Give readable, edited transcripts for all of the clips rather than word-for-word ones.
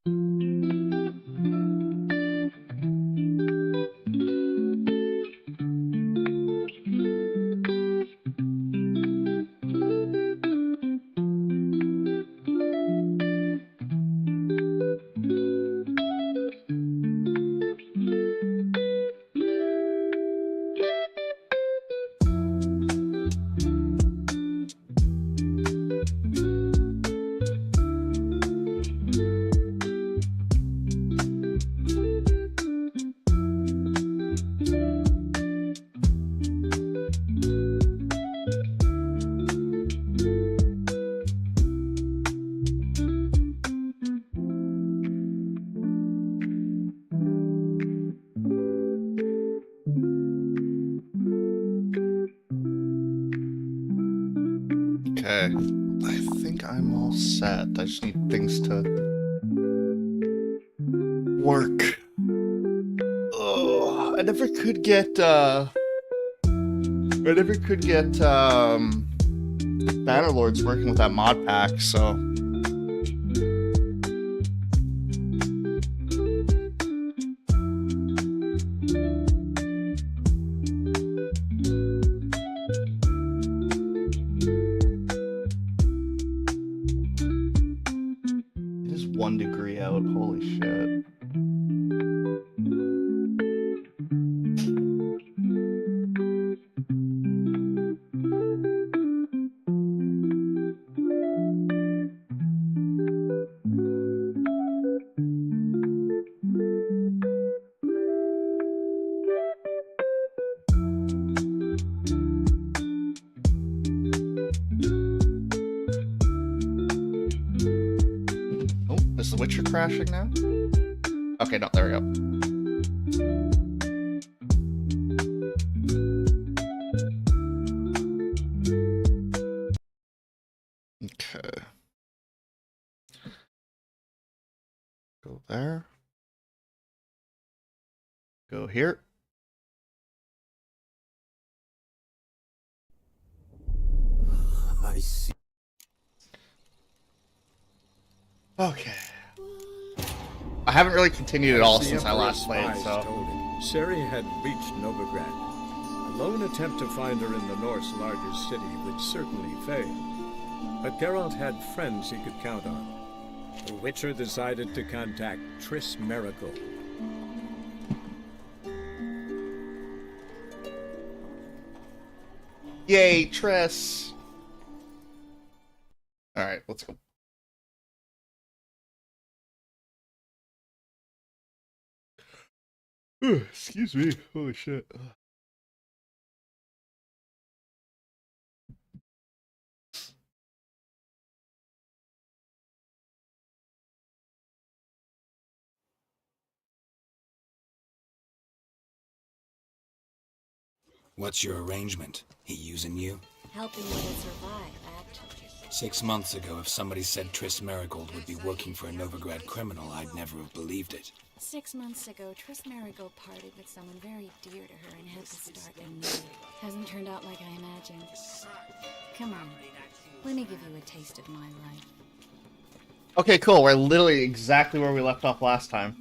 Okay, I think I'm all set. I just need things to work. Oh, I never could get Bannerlords working with that mod pack, so it is 1 degree out. Holy shit. Oh, is the Witcher crashing now? Okay, no, there we go. Okay. Go there. Go here. I see. Okay. I haven't really continued at all since I last played, so. Ciri had reached Novigrad. A lone attempt to find her in the North's largest city would certainly fail. But Geralt had friends he could count on. The Witcher decided to contact Triss Merigold. Yay, Triss! Alright, let's go. Excuse me. Holy shit. What's your arrangement? He using you? Helping me to survive, actually. 6 months ago, if somebody said Triss Merigold would be working for a Novigrad criminal, I'd never have believed it. 6 months ago, Triss Merigold parted with someone very dear to her and had to start anew. Hasn't turned out like I imagined. Come on, let me give you a taste of my life. Okay, cool. We're literally exactly where we left off last time.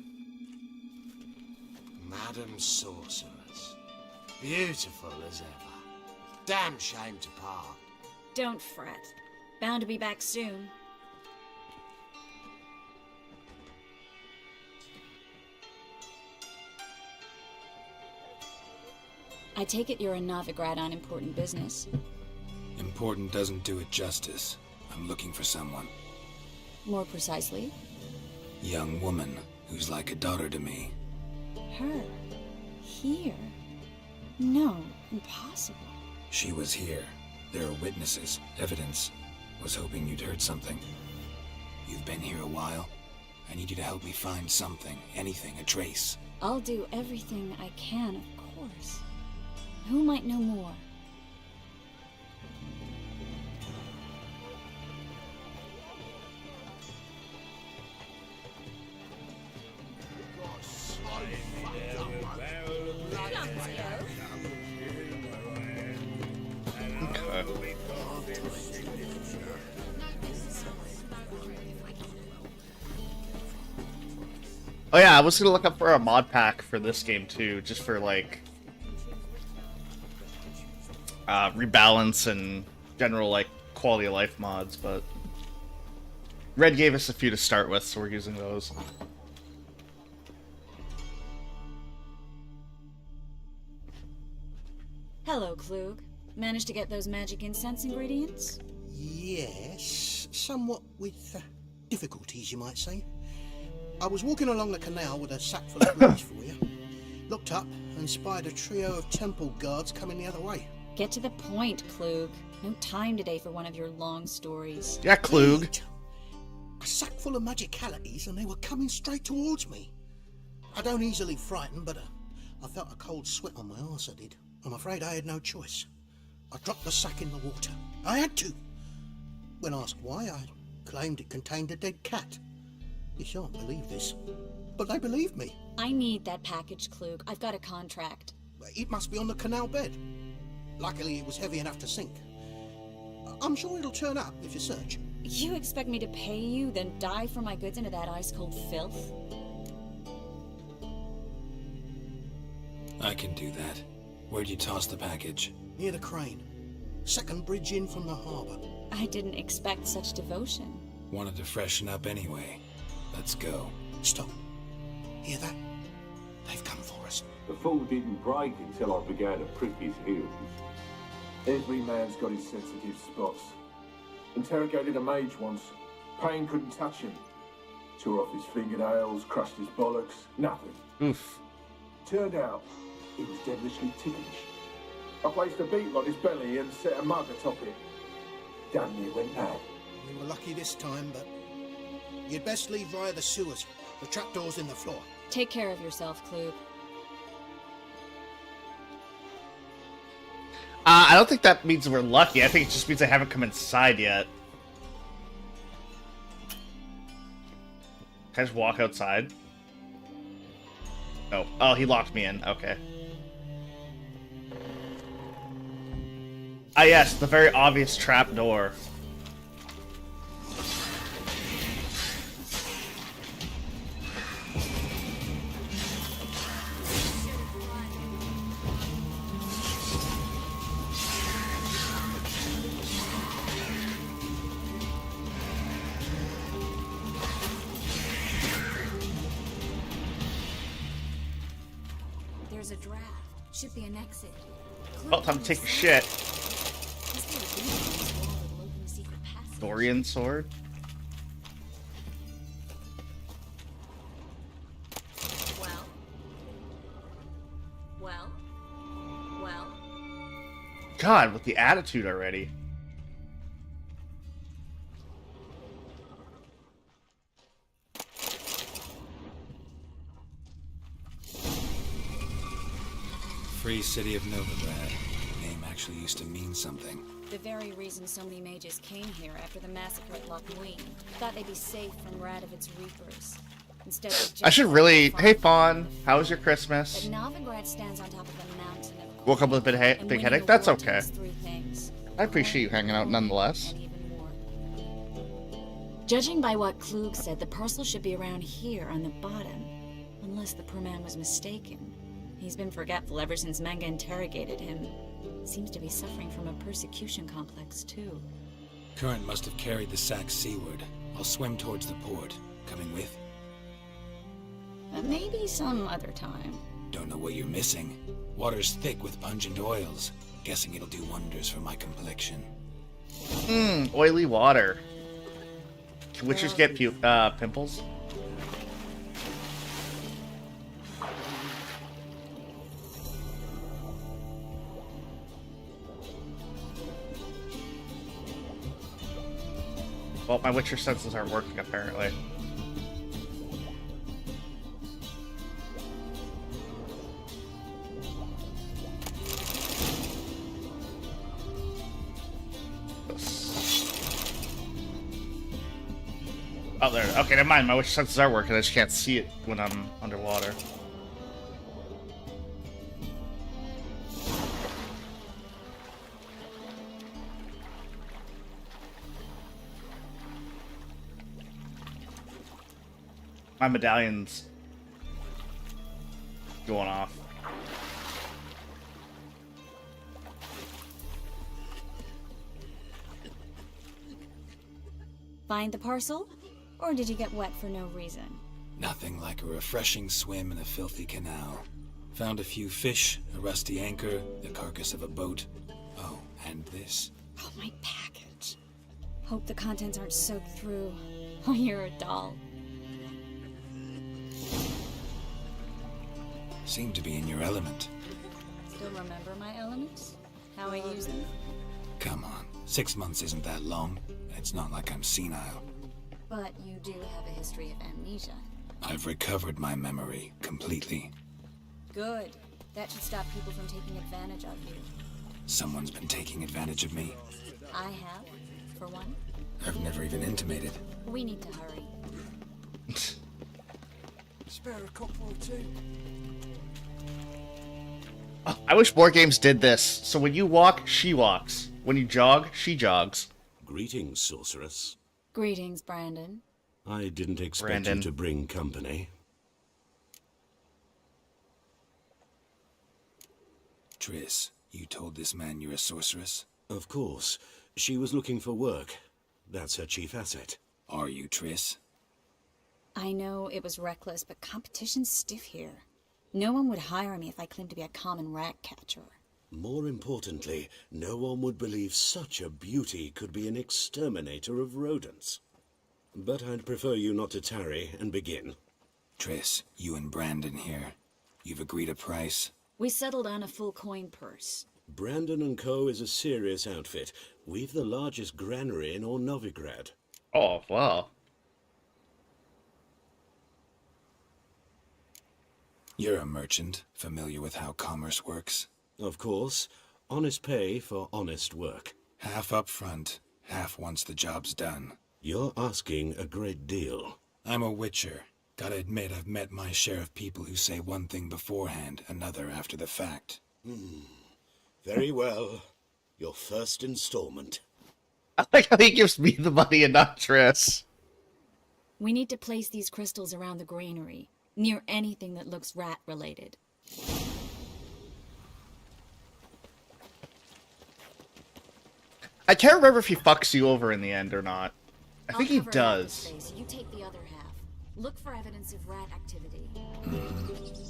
Madam Sorceress. Beautiful as ever. Damn shame to part. Don't fret. Bound to be back soon. I take it you're in Novigrad on important business. Important doesn't do it justice. I'm looking for someone. More precisely? Young woman who's like a daughter to me. Her? Here? No, impossible. She was here. There are witnesses, evidence. Was hoping you'd heard something. You've been here a while. I need you to help me find something, anything, a trace. I'll do everything I can, of course. Who might know more? Oh yeah, I was gonna look up for a mod pack for this game too, just for like rebalance and general like quality of life mods, but Red gave us a few to start with, so we're using those. Hello, Klug. Managed to get those magic incense ingredients? Yes, somewhat with difficulties, you might say. I was walking along the canal with a sack full of goodies for you. Looked up and spied a trio of temple guards coming the other way. Get to the point, Klug. No time today for one of your long stories. Yeah, Klug. Wait. A sack full of magicalities and they were coming straight towards me. I don't easily frighten, but I felt a cold sweat on my arse, I did. I'm afraid I had no choice. I dropped the sack in the water. I had to. When asked why, I claimed it contained a dead cat. You shan't believe this, but they believed me. I need that package, Klug. I've got a contract. It must be on the canal bed. Luckily, it was heavy enough to sink. I'm sure it'll turn up if you search. You expect me to pay you, then dive for my goods into that ice-cold filth? I can do that. Where'd you toss the package? Near the crane. Second bridge in from the harbour. I didn't expect such devotion. Wanted to freshen up anyway. Let's go. Stop. Hear that? They've come for us. The fall didn't break until I began to prick his heels. Every man's got his sensitive spots. Interrogated a mage once. Pain couldn't touch him. Tore off his fingernails, crushed his bollocks, nothing. Oof. Turned out, he was devilishly ticklish. I placed a beetle on his belly and set a mug atop it. Damn near went mad. We were lucky this time, but you'd best leave via the sewers. The trapdoor's in the floor. Take care of yourself, Klug. I don't think that means we're lucky. I think it just means I haven't come inside yet. Can I just walk outside? Oh, oh, he locked me in. Okay. Ah, yes, the very obvious trap door. There's a draft. Should be an exit. Oh, time to take a shit. Dorian sword? Well. God, with the attitude already. Free City of Novigrad. The name actually used to mean something. The very reason so many mages came here after the massacre at Loch Muin. Thought they'd be safe from Radovit's reapers. Instead of I should really... Hey, Fawn. How was your Christmas? But Novigrad stands on top of a mountain of Woke up with a and big winning headache? a That's war okay. does three things. I appreciate you hanging out nonetheless. And even more. Judging by what Klug said, the parcel should be around here on the bottom. Unless the poor man was mistaken. He's been forgetful ever since Manga interrogated him. Seems to be suffering from a persecution complex, too. Current must have carried the sack seaward. I'll swim towards the port. Coming with? Maybe some other time. Don't know what you're missing. Water's thick with pungent oils. Guessing it'll do wonders for my complexion. Oily water. Can witchers get pimples? Well, my witcher senses aren't working, apparently. Oh, there. Okay, never mind. My witcher senses are working. I just can't see it when I'm underwater. My medallion's going off. Find the parcel? Or did you get wet for no reason? Nothing like a refreshing swim in a filthy canal. Found a few fish, a rusty anchor, the carcass of a boat. Oh, and this. Oh, my package. Hope the contents aren't soaked through. Oh, you're a doll. Seem to be in your element. Still remember my elements? How I use them? Come on, 6 months isn't that long. It's not like I'm senile. But you do have a history of amnesia. I've recovered my memory completely. Good. That should stop people from taking advantage of you. Someone's been taking advantage of me. I have, for one. I've never even intimated. We need to hurry. Spare a couple or two. I wish board games did this. So when you walk, she walks. When you jog, she jogs. Greetings, sorceress. Greetings, Brandon. I didn't expect Brandon. you to bring company. Triss, you told this man you're a sorceress? Of course. She was looking for work. That's her chief asset. Are you, Triss? I know it was reckless, but competition's stiff here. No one would hire me if I claimed to be a common rat catcher. More importantly, no one would believe such a beauty could be an exterminator of rodents. But I'd prefer you not to tarry and begin. Triss, you and Brandon here. You've agreed a price? We settled on a full coin purse. Brandon & Co. is a serious outfit. We've the largest granary in all Novigrad. Oh, wow. You're a merchant, familiar with how commerce works. Of course, honest pay for honest work. Half up front, half once the job's done. You're asking a great deal. I'm a witcher. Gotta admit, I've met my share of people who say one thing beforehand, another after the fact. Very well. Your first installment. I like how he gives me the money and not Triss. We need to place these crystals around the granary, near anything that looks rat-related. I can't remember if he fucks you over in the end or not. I think he I'll cover half the does. space, you take the other half. Look for evidence of rat activity.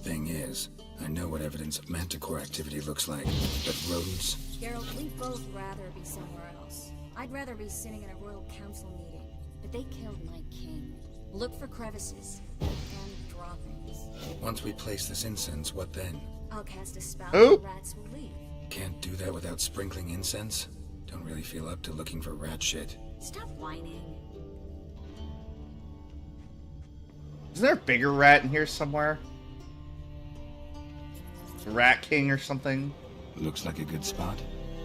Thing is, I know what evidence of manticore activity looks like, but rodents? Geralt, we'd both rather be somewhere else. I'd rather be sitting in a royal council meeting, but they killed my king. Look for crevices and droppings. Once we place this incense, what then? I'll cast a spell Who? and rats will leave. Can't do that without sprinkling incense? Don't really feel up to looking for rat shit. Stop whining. Is there a bigger rat in here somewhere? Rat King or something? Looks like a good spot.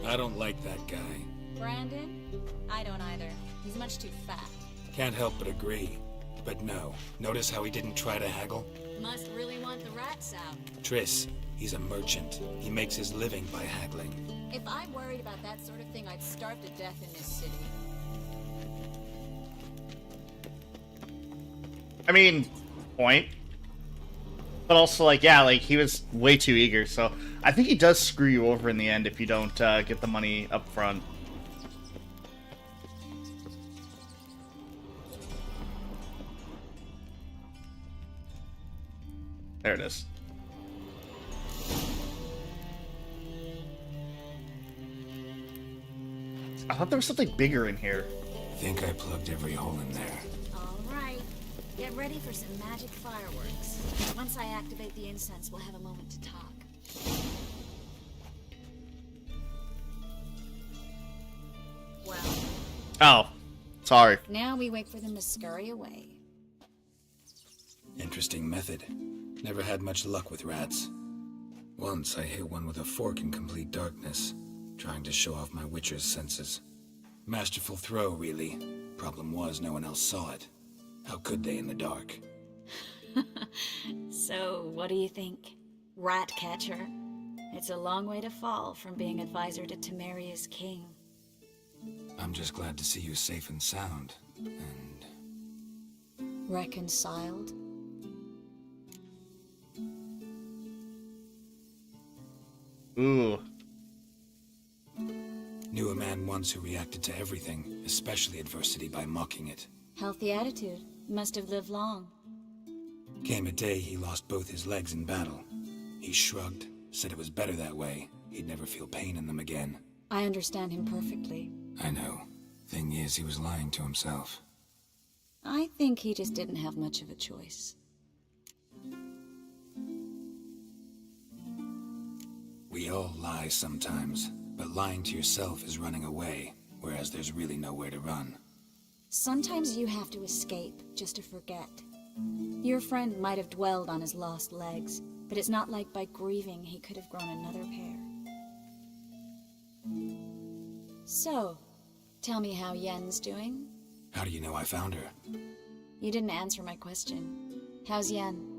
I don't like that guy. Brandon? I don't either. He's much too fat. Can't help but agree. But no, notice how he didn't try to haggle? Must really want the rats out. Triss, he's a merchant. He makes his living by haggling. If I worried about that sort of thing, I'd starve to death in this city. I mean, point. But also, like, yeah, like, he was way too eager, so I think he does screw you over in the end if you don't get the money up front. There it is. I thought there was something bigger in here. Think I plugged every hole in there. All right. Get ready for some magic fireworks. Once I activate the incense, we'll have a moment to talk. Well, Oh, sorry. now we wait for them to scurry away. Interesting method. Never had much luck with rats. Once I hit one with a fork in complete darkness, trying to show off my witcher's senses. Masterful throw, really. Problem was, no one else saw it. How could they in the dark? So, what do you think? Rat catcher? It's a long way to fall from being advisor to Temeria's king. I'm just glad to see you safe and sound. And Reconciled? Ooh. Knew a man once who reacted to everything, especially adversity, by mocking it. Healthy attitude. Must have lived long. Came a day he lost both his legs in battle. He shrugged, said it was better that way. He'd never feel pain in them again. I understand him perfectly. I know. Thing is, he was lying to himself. I think he just didn't have much of a choice. We all lie sometimes, but lying to yourself is running away, whereas there's really nowhere to run. Sometimes you have to escape just to forget. Your friend might have dwelled on his lost legs, but it's not like by grieving he could have grown another pair. So, tell me how Yen's doing? How do you know I found her? You didn't answer my question. How's Yen?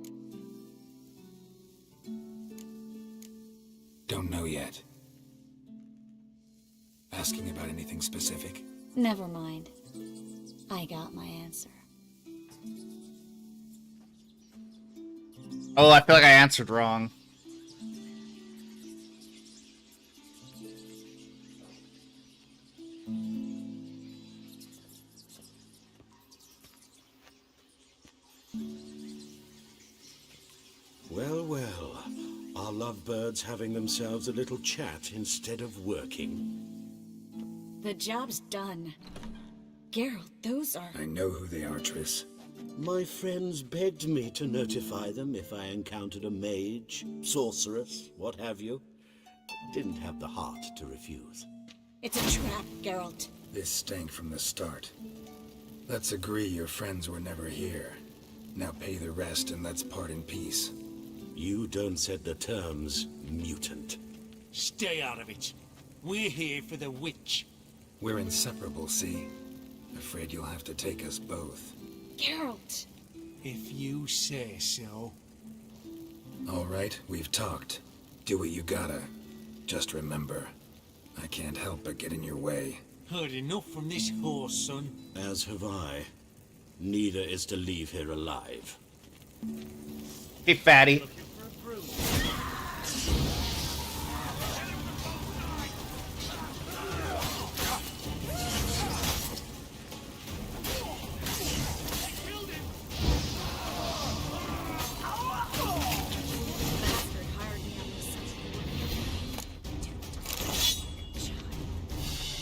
Don't know yet. Asking about anything specific? Never mind. I got my answer. Oh, I feel like I answered wrong. Well, well. Are lovebirds having themselves a little chat instead of working? The job's done. Geralt, those are... I know who they are, Triss. My friends begged me to notify them if I encountered a mage, sorceress, what have you. Didn't have the heart to refuse. It's a trap, Geralt. This stank from the start. Let's agree your friends were never here. Now pay the rest and let's part in peace. You don't set the terms, mutant. Stay out of it. We're here for the witch. We're inseparable, see? Afraid you'll have to take us both. Geralt! If you say so. All right, we've talked. Do what you gotta. Just remember, I can't help but get in your way. Heard enough from this horse, son. As have I. Neither is to leave here alive. Hey, fatty.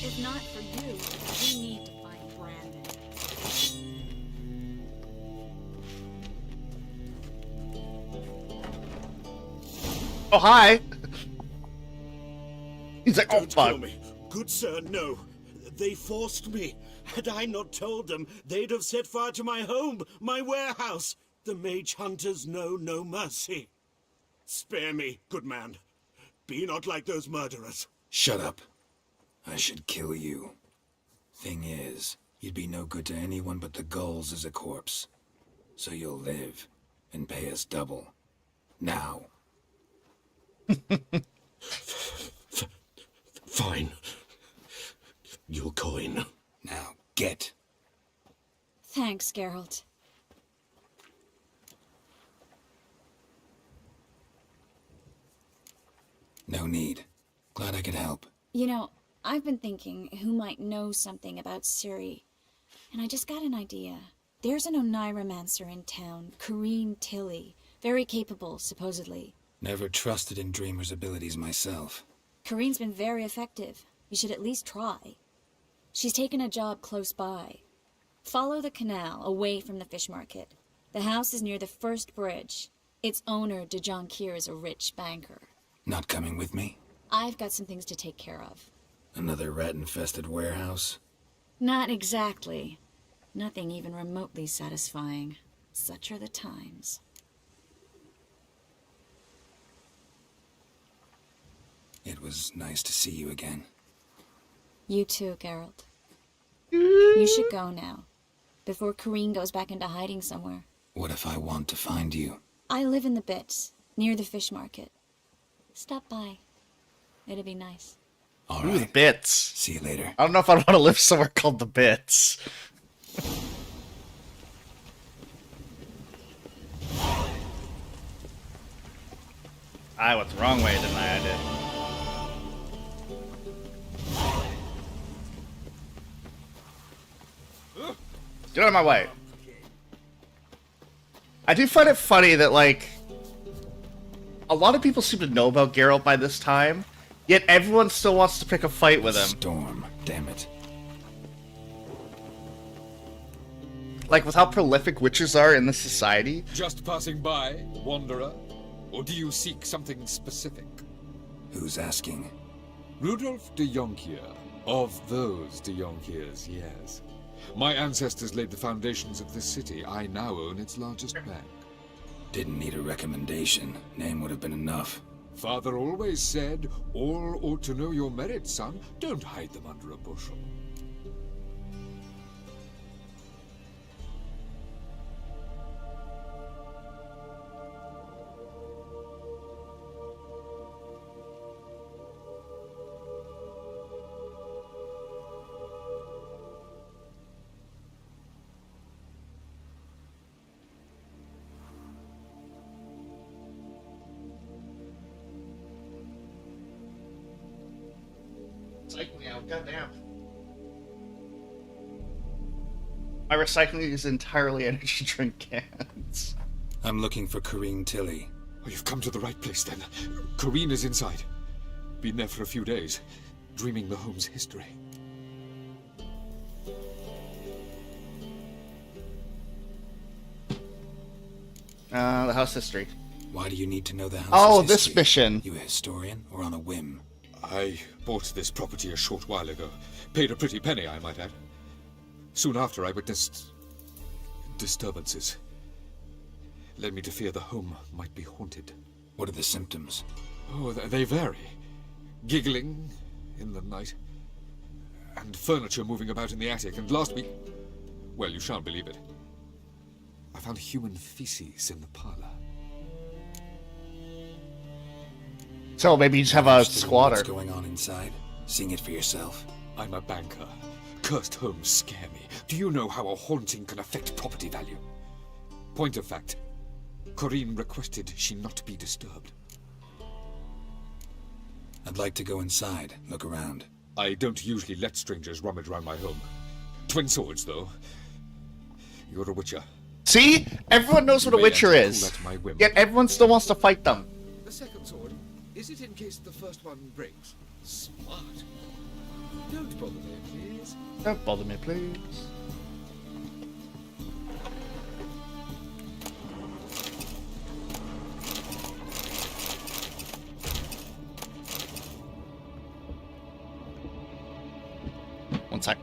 If not for you, we need to find Brandon. Oh, hi. He's like, oh, Don't fuck. kill me. Good sir, no. They forced me. Had I not told them, they'd have set fire to my home, my warehouse. The mage hunters know no mercy. Spare me, good man. Be not like those murderers. Shut up. I should kill you. Thing is, you'd be no good to anyone but the gulls as a corpse. So you'll live and pay us double. Now. Fine. You'll coin. Now, get. Thanks, Geralt. No need. Glad I could help. You know, I've been thinking who might know something about Ciri, and I just got an idea. There's an Oneiromancer in town, Corrine Tilly. Very capable, supposedly. Never trusted in Dreamer's abilities myself. Corrine's been very effective. You should at least try. She's taken a job close by. Follow the canal, away from the fish market. The house is near the first bridge. Its owner, de Jonquier, is a rich banker. Not coming with me? I've got some things to take care of. Another rat-infested warehouse? Not exactly. Nothing even remotely satisfying. Such are the times. It was nice to see you again. You too, Geralt. You should go now, before Corrine goes back into hiding somewhere. What if I want to find you? I live in the Bits, near the fish market. Stop by. It'll be nice. All Ooh, the right. Bits. See you later. I don't know if I want to live somewhere called the Bits. I went the wrong way, didn't I? I did. Get out of my way. I do find it funny that, like, a lot of people seem to know about Geralt by this time, yet everyone still wants to pick a fight with him. Storm, damn it. Like, with how prolific witches are in this society. Just passing by, wanderer? Or do you seek something specific? Who's asking? Rudolf de Jonkier. Of those de Jonkiers, yes. My ancestors laid the foundations of this city. I now own its largest bank. Didn't need a recommendation. Name would have been enough. Father always said, all ought to know your merits, son. Don't hide them under a bushel. Recycling out, goddamn. My recycling is entirely energy drink cans. I'm looking for Corrine Tilly. Oh, you've come to the right place, then. Corrine is inside. Been there for a few days, dreaming the home's history. The house history. Why do you need to know the house's Oh, history? this mission. You a historian or on a whim? I bought this property a short while ago. Paid a pretty penny, I might add. Soon after, I witnessed disturbances. Led me to fear the home might be haunted. What are the symptoms? Oh, they vary. Giggling in the night, and furniture moving about in the attic, and last week... Well, you shan't believe it. I found human feces in the parlor. So maybe you just have a Interested in squatter. What's going on inside? Seeing it for yourself. I'm a banker. Cursed homes scare me. Do you know how a haunting can affect property value? Point of fact, Corrine requested she not be disturbed. I'd like to go inside, look around. I don't usually let strangers rummage around my home. Twin swords, though. You're a witcher. See? Everyone knows what a May witcher enter is. at my whim. Yet everyone still wants to fight them. The second sword, is it in case the first one breaks? Smart. Don't bother me, please. Don't bother me, please. One sec.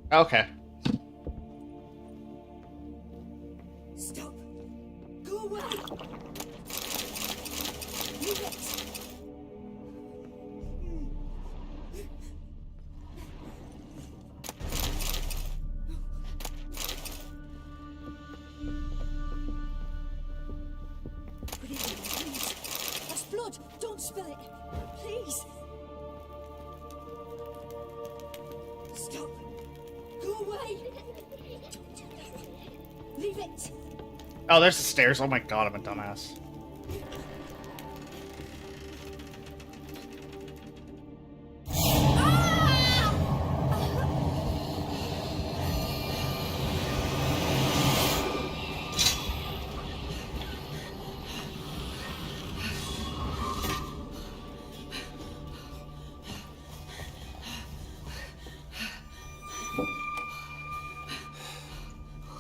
Okay. Stop! Go away! Leave it! Put it down, please. That's blood! Don't spill it! Please! Stop! Go away! Don't do that. Leave it! Oh, there's the stairs. Oh my god, I'm a dumbass.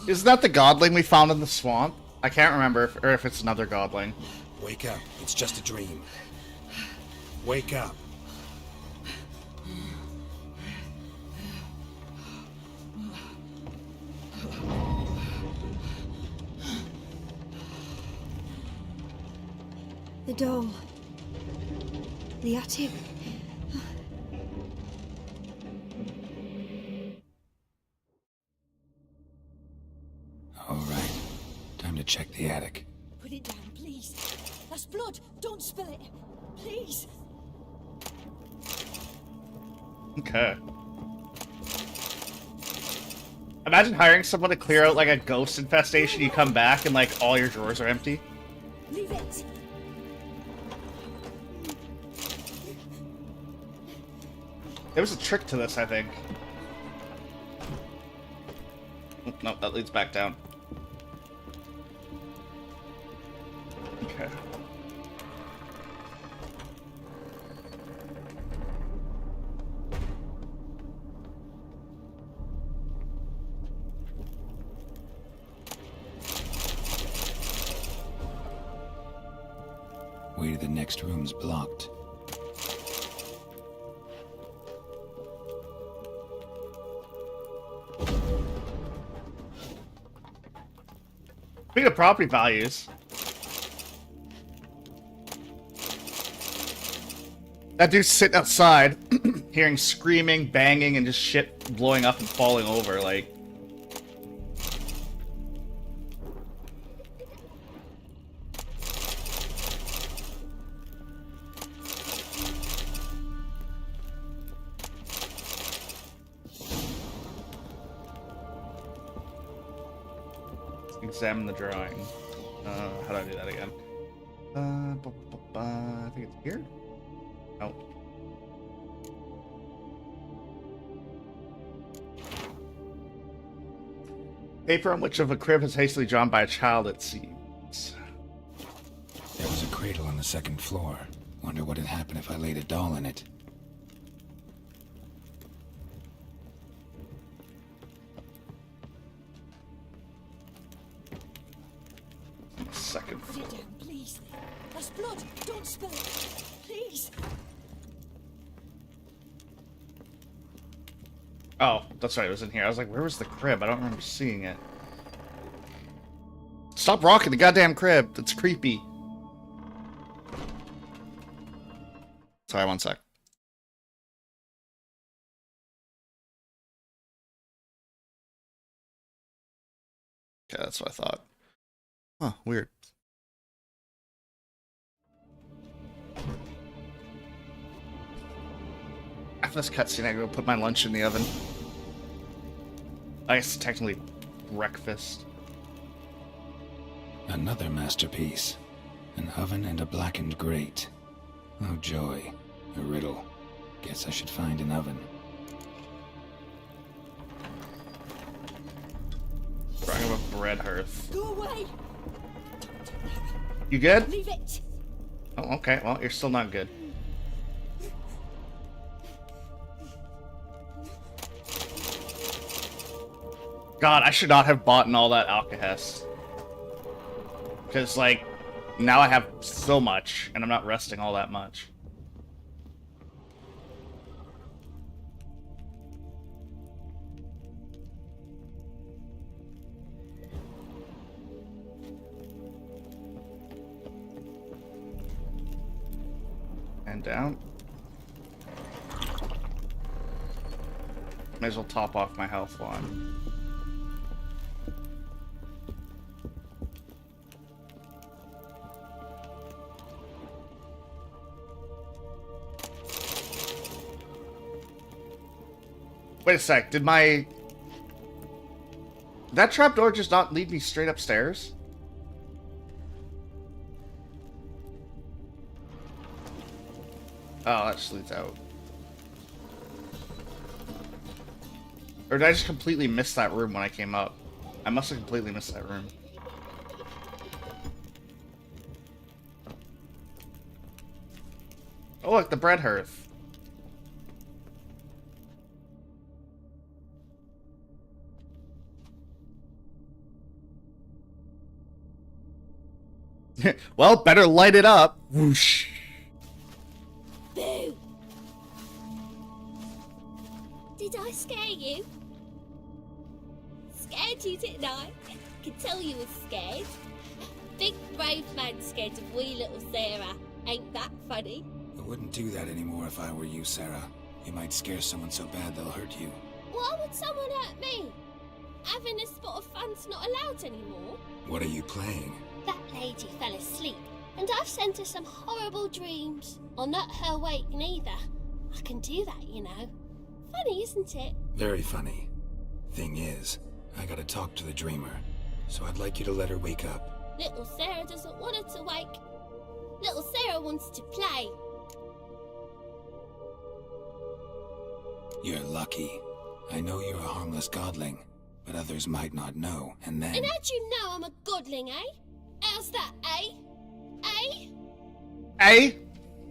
Isn't that the godling we found in the swamp? I can't remember if it's another godling. Wake up. It's just a dream. Wake up. The doll. The attic. check the attic. Put it down, please. That's blood. Don't spill it. Please. Okay. Imagine hiring someone to clear out like a ghost infestation. You come back and like all your drawers are empty. Leave it. There was a trick to this, I think. No, that leads back down. Okay. Way to the next room's blocked. Speaking of property values, that dude's sitting outside, hearing screaming, banging, and just shit blowing up and falling over, like... Examine the drawing. How do I do that again? I think it's here? Oh. Paper on which of a crib is hastily drawn by a child, it seems. There was a cradle on the second floor. Wonder what had happened if I laid a doll in it. Second. Put it down, please. That's blood. Don't spill it. Please. Oh, that's right, it was in here. I was like, where was the crib? I don't remember seeing it. Stop rocking the goddamn crib. That's creepy. Sorry, one sec. Okay, that's what I thought. Huh, weird. After this cutscene, I go put my lunch in the oven. I guess it's technically breakfast. Another masterpiece. An oven and a blackened grate. Oh joy. A riddle. Guess I should find an oven. I have a bread hearth. Go away. You good? Leave it. Oh, okay. Well, you're still not good. God, I should not have bought all that Alcahest. Because, like, now I have so much, and I'm not resting all that much. And down. May as well top off my health one. Wait a sec, did that trapdoor just not lead me straight upstairs? Oh, that just leads out. Or did I just completely miss that room when I came up? I must have completely missed that room. Oh look, the bread hearth. Well, better light it up. Whoosh. Boo! Did I scare you? Scared you, didn't I? Could tell you was scared. Big brave man scared of wee little Sarah. Ain't that funny? I wouldn't do that anymore if I were you, Sarah. You might scare someone so bad they'll hurt you. Why would someone hurt me? Having a spot of fun's not allowed anymore. What are you playing? That lady fell asleep, and I've sent her some horrible dreams. I'll not her wake neither. I can do that, you know. Funny, isn't it? Very funny. Thing is, I gotta talk to the dreamer, so I'd like you to let her wake up. Little Sarah doesn't want her to wake. Little Sarah wants to play. You're lucky. I know you're a harmless godling, but others might not know, and then... And how'd you know I'm a godling, eh? How's that, eh? Eh? Eh?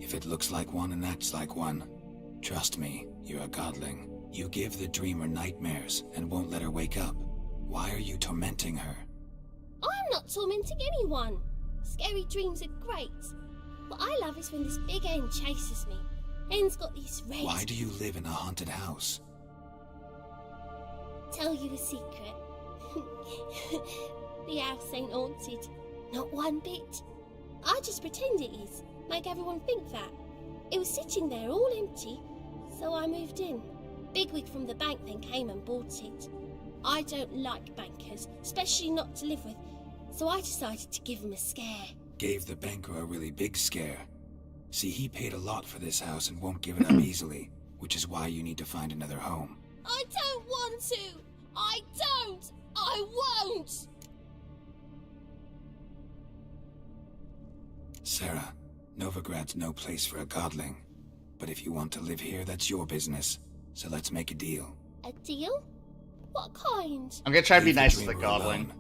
If it looks like one and acts like one, trust me, you're a godling. You give the dreamer nightmares and won't let her wake up. Why are you tormenting her? I'm not tormenting anyone. Scary dreams are great. What I love is when this big hen chases me. Hen's got these red... Why do you live in a haunted house? Tell you a secret. The house ain't haunted. Not one bit. I just pretend it is. Make everyone think that. It was sitting there all empty, so I moved in. Bigwig from the bank then came and bought it. I don't like bankers, especially not to live with, so I decided to give him a scare. Gave the banker a really big scare. See, he paid a lot for this house and won't give it up easily, which is why you need to find another home. I don't want to! I don't! I won't! Sarah, Novigrad's no place for a godling. But if you want to live here, that's your business. So let's make a deal. A deal? What kind? I'm gonna try to be Leave nice to the dreamer goblin. alone.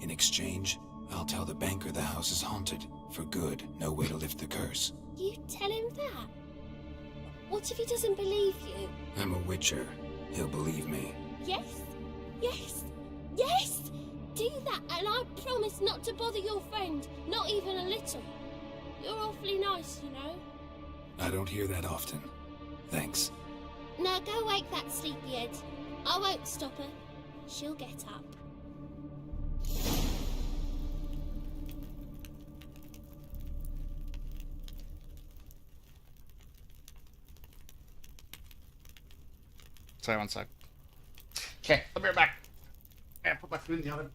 In exchange, I'll tell the banker the house is haunted. For good, no way to lift the curse. You tell him that? What if he doesn't believe you? I'm a witcher. He'll believe me. Yes? Yes? Yes! Do that and I promise not to bother your friend. Not even a little. You're awfully nice, you know. I don't hear that often. Thanks. Now go wake that sleepyhead. I won't stop her. She'll get up. Sorry, one sec. Okay, I'll be right back. Yeah, put my food in the oven.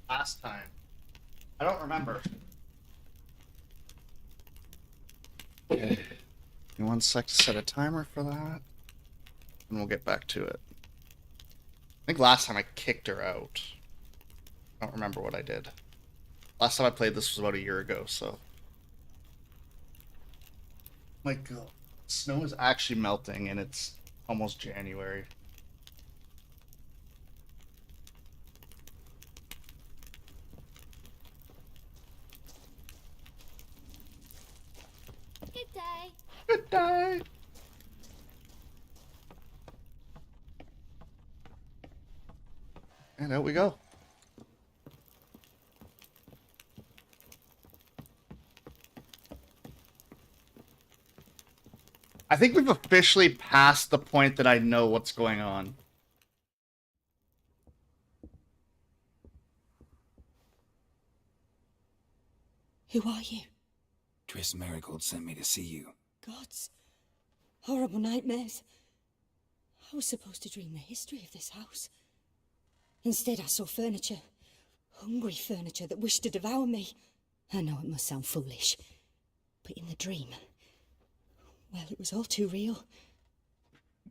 Last time. I don't remember. Okay. Give me 1 sec to set a timer for that. And we'll get back to it. I think last time I kicked her out. I don't remember what I did. Last time I played this was about a year ago, so. My god. Snow is actually melting and it's almost January. Good day. Good day. And out we go. I think we've officially passed the point that I know what's going on. Who are you? Triss Merigold sent me to see you. Gods. Horrible nightmares. I was supposed to dream the history of this house. Instead, I saw furniture. Hungry furniture that wished to devour me. I know it must sound foolish, but in the dream, well, it was all too real.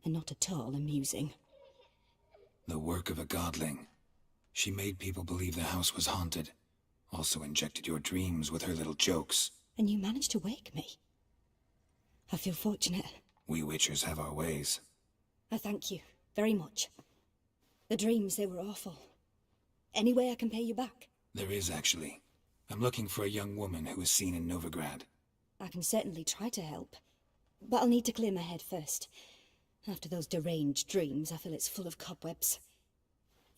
And not at all amusing. The work of a godling. She made people believe the house was haunted. Also injected your dreams with her little jokes. And you managed to wake me. I feel fortunate. We Witchers have our ways. I thank you very much. The dreams, they were awful. Any way I can pay you back? There is, actually. I'm looking for a young woman who was seen in Novigrad. I can certainly try to help. But I'll need to clear my head first. After those deranged dreams, I feel it's full of cobwebs.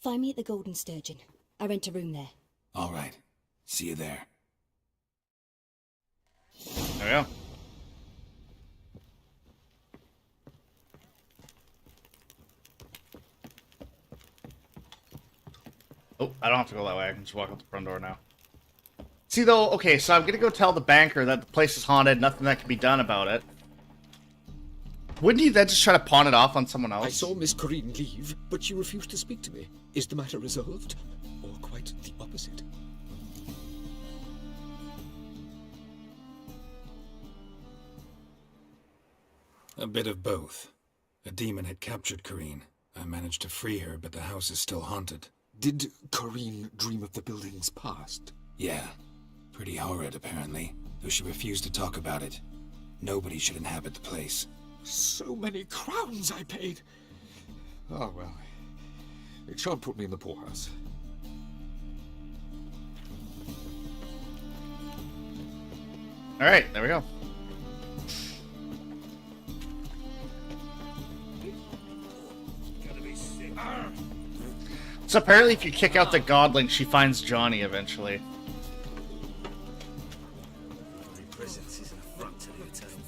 Find me at the Golden Sturgeon. I rent a room there. All right. See you there. There we go. Oh, I don't have to go that way. I can just walk out the front door now. See, though, okay, so I'm gonna go tell the banker that the place is haunted, nothing that can be done about it. Wouldn't you then just try to pawn it off on someone else? I saw Miss Corrine leave, but she refused to speak to me. Is the matter resolved? Or quite the opposite? A bit of both. A demon had captured Corrine. I managed to free her, but the house is still haunted. Did Corrine dream of the building's past? Yeah. Pretty horrid, apparently, though she refused to talk about it. Nobody should inhabit the place. So many crowns I paid! Oh, well. It shan't put me in the poorhouse. Alright, there we go. So apparently if you kick out the godling, she finds Johnny eventually.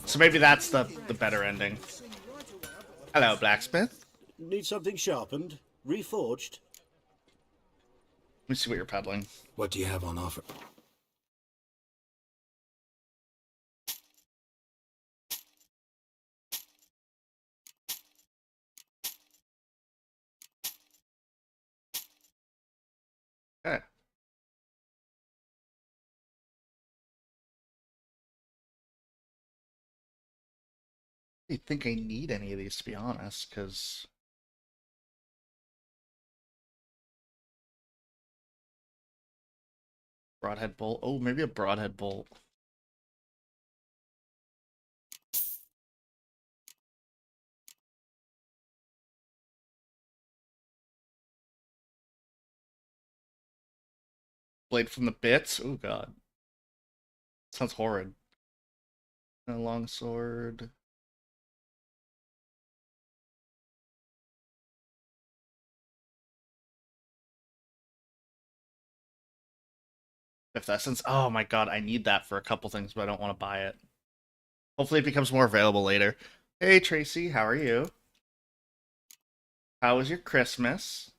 So maybe that's the better ending. Hello, blacksmith. Need something sharpened? Reforged? Let me see what you're peddling. What do you have on offer? Okay. I don't think I need any of these, to be honest, because... Broadhead bolt. Oh, maybe a broadhead bolt. Blade from the bits? Oh god. Sounds horrid. A long sword. Fifth Essence. Oh my god, I need that for a couple things, but I don't want to buy it. Hopefully it becomes more available later. Hey Tracy, how are you? How was your Christmas?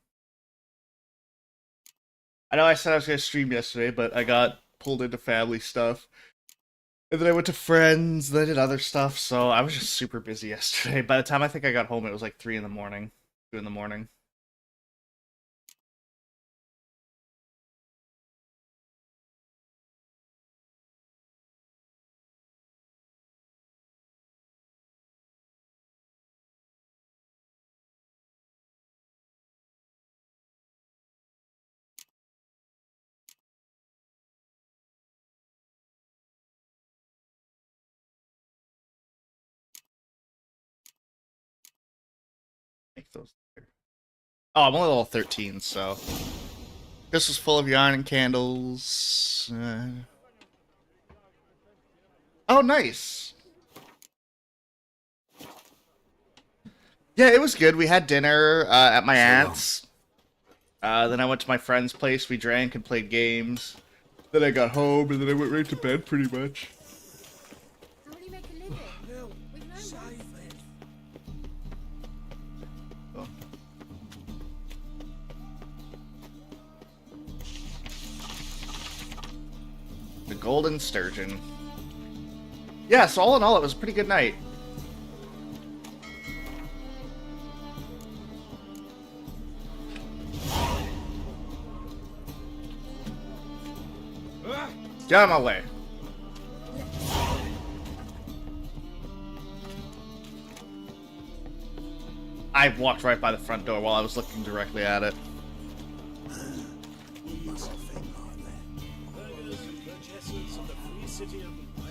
I know I said I was going to stream yesterday, but I got pulled into family stuff. And then I went to friends, then I did other stuff, so I was just super busy yesterday. By the time I think I got home, it was like 3 in the morning, 2 in the morning. Make those there. Oh, I'm only level 13, so this was full of yarn and candles. Oh, nice. Yeah, it was good. We had dinner at my aunt's. Then I went to my friend's place. We drank and played games. Then I got home, and then I went right to bed, pretty much. How will you make a living? With no one? The Golden Sturgeon. Yeah, so all in all, it was a pretty good night. Get out of my way. I walked right by the front door while I was looking directly at it.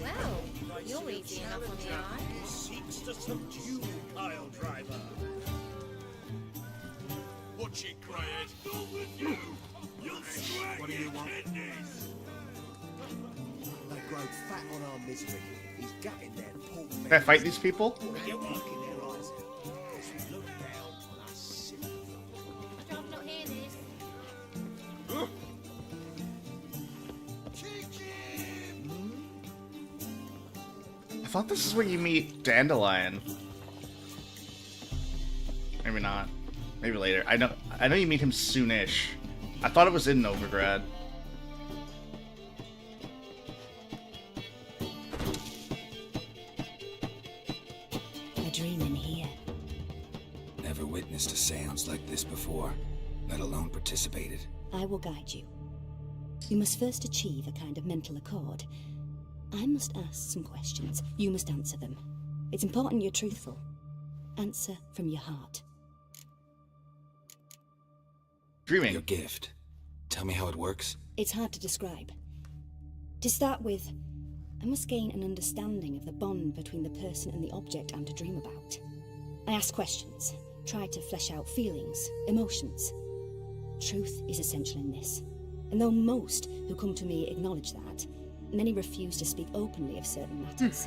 Wow, You're easy enough on the eye. Seeks to subdue Kyle Driver. Watch it, Greyhead. Not with you. You'll sweat What do you want? kidneys. They grow fat on our misery. He's gutting their poor Can I fight these people? Get working their eyes out. As we look down on us silly. I'd not hear this. I thought this is where you meet Dandelion. Maybe not. Maybe later. I know you meet him soonish. I thought it was in Novigrad. A dream in here. Never witnessed a seance like this before, let alone participated. I will guide you. You must first achieve a kind of mental accord. I must ask some questions. You must answer them. It's important you're truthful. Answer from your heart. Dreaming. Your gift. Tell me how it works. It's hard to describe. To start with, I must gain an understanding of the bond between the person and the object I'm to dream about. I ask questions, try to flesh out feelings, emotions. Truth is essential in this. And though most who come to me acknowledge that, many refuse to speak openly of certain matters.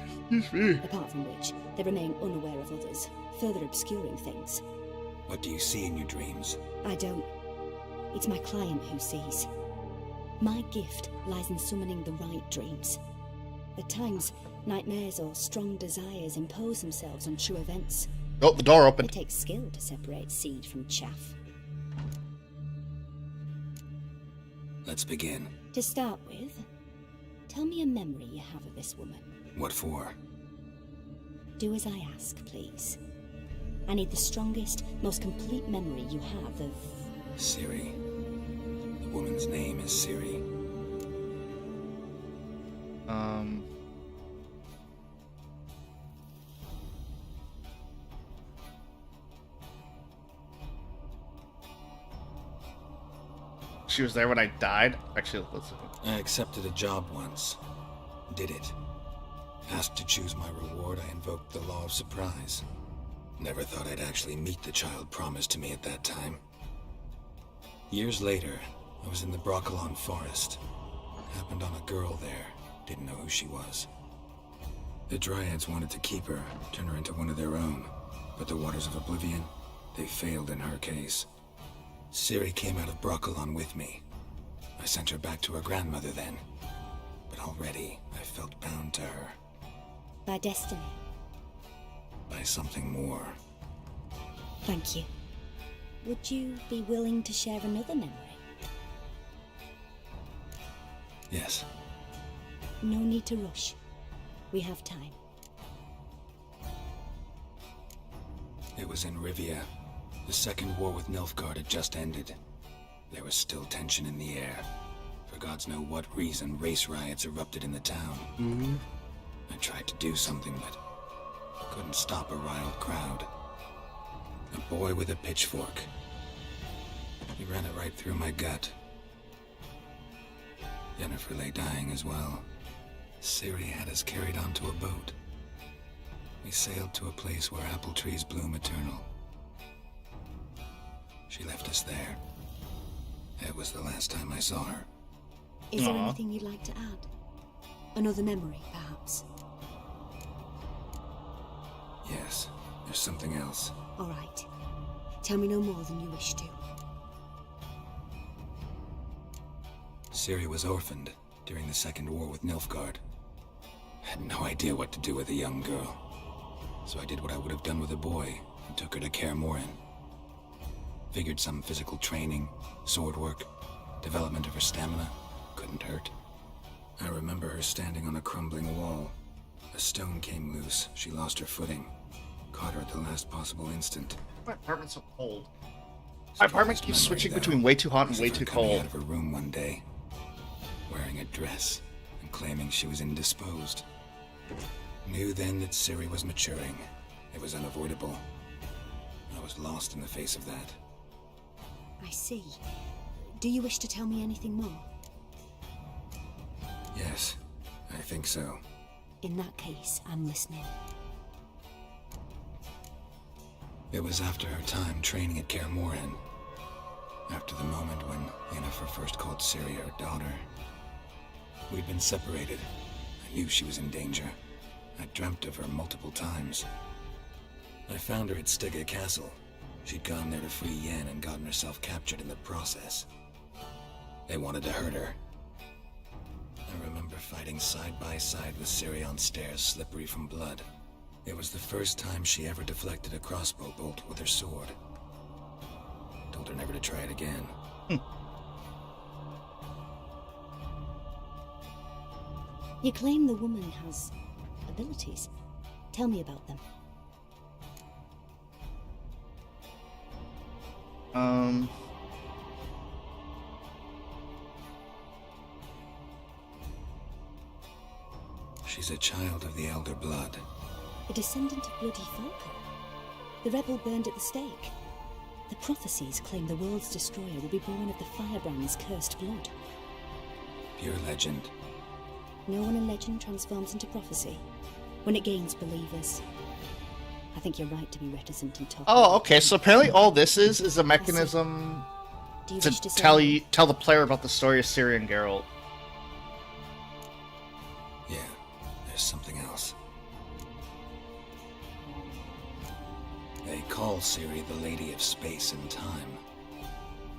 Apart from which, they remain unaware of others, further obscuring things. What do you see in your dreams? I don't. It's my client who sees. My gift lies in summoning the right dreams. At times, nightmares or strong desires impose themselves on true events. Oh, the door It opened. takes skill to separate seed from chaff. Let's begin. To start with, tell me a memory you have of this woman. What for? Do as I ask, please. I need the strongest, most complete memory you have of... Ciri. The woman's name is Ciri. She was there when I died. Actually, let's look. I accepted a job once. Did it. Asked to choose my reward, I invoked the law of surprise. Never thought I'd actually meet the child promised to me at that time. Years later, I was in the Broccolon forest. Happened on a girl there. Didn't know who she was. The Dryads wanted to keep her, turn her into one of their own. But the Waters of Oblivion, they failed in her case. Ciri came out of Broccolon with me. I sent her back to her grandmother then. But already, I felt bound to her. By destiny. By something more. Thank you. Would you be willing to share another memory? Yes. No need to rush. We have time. It was in Rivia. The second war with Nilfgaard had just ended. There was still tension in the air. For gods know what reason, race riots erupted in the town. I tried to do something, but couldn't stop a riled crowd. A boy with a pitchfork. He ran it right through my gut. Yennefer lay dying as well. Ciri had us carried onto a boat. We sailed to a place where apple trees bloom eternal. She left us there. It was the last time I saw her. Is there anything you'd like to add? Another memory, perhaps? Yes, there's something else. All right. Tell me no more than you wish to. Ciri was orphaned during the Second War with Nilfgaard. Had no idea what to do with a young girl. So I did what I would have done with a boy and took her to Kaer Morhen. Figured some physical training, sword work, development of her stamina couldn't hurt. I remember her standing on a crumbling wall. A stone came loose. She lost her footing. Caught her at the last possible instant. My apartment's so cold. My apartment keeps switching between way too hot and way too Coming cold. out of her room one day, wearing a dress and claiming she was indisposed. Knew then that Ciri was maturing. It was unavoidable. I was lost in the face of that. I see. Do you wish to tell me anything more? Yes, I think so. In that case, I'm listening. It was after her time training at Kaer Morhen. After the moment when Yennefer first called Ciri her daughter. We'd been separated. I knew she was in danger. I dreamt of her multiple times. I found her at Stygga Castle. She'd gone there to free Yen and gotten herself captured in the process. They wanted to hurt her. I remember fighting side by side with Ciri on stairs slippery from blood. It was the first time she ever deflected a crossbow bolt with her sword. Told her never to try it again. You claim the woman has abilities. Tell me about them. She's a child of the Elder Blood. A descendant of Bloody Falcon. The rebel burned at the stake. The prophecies claim the world's destroyer will be born of the Firebrand's cursed blood. Pure legend. No one in legend transforms into prophecy when it gains believers. I think you're right to be reticent and talk. Oh, okay. So apparently all this is a mechanism Do you to wish to say tell the player about the story of Ciri and Geralt. Yeah, there's something else. They call Ciri the Lady of Space and Time.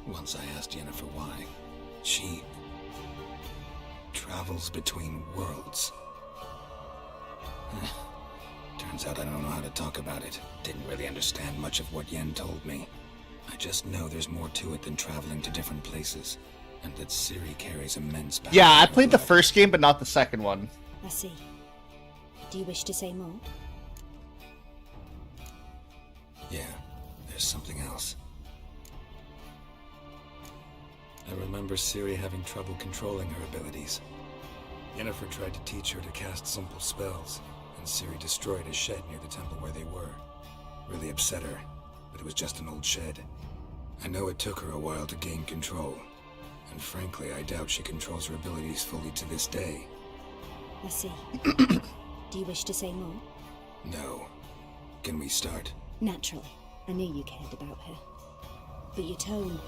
Once I asked Yennefer why. She travels between worlds. Turns out I don't know how to talk about it. Didn't really understand much of what Yen told me. I just know there's more to it than traveling to different places, and that Ciri carries immense power. Yeah, I in her played the blood. first game, but not the second one. I see. Do you wish to say more? Yeah, there's something else. I remember Ciri having trouble controlling her abilities. Yennefer tried to teach her to cast simple spells, and Ciri destroyed a shed near the temple where they were. Really upset her, but it was just an old shed. I know it took her a while to gain control, and frankly, I doubt she controls her abilities fully to this day. I see. Do you wish to say more? No. Can we start? Naturally. I knew you cared about her. But your tone,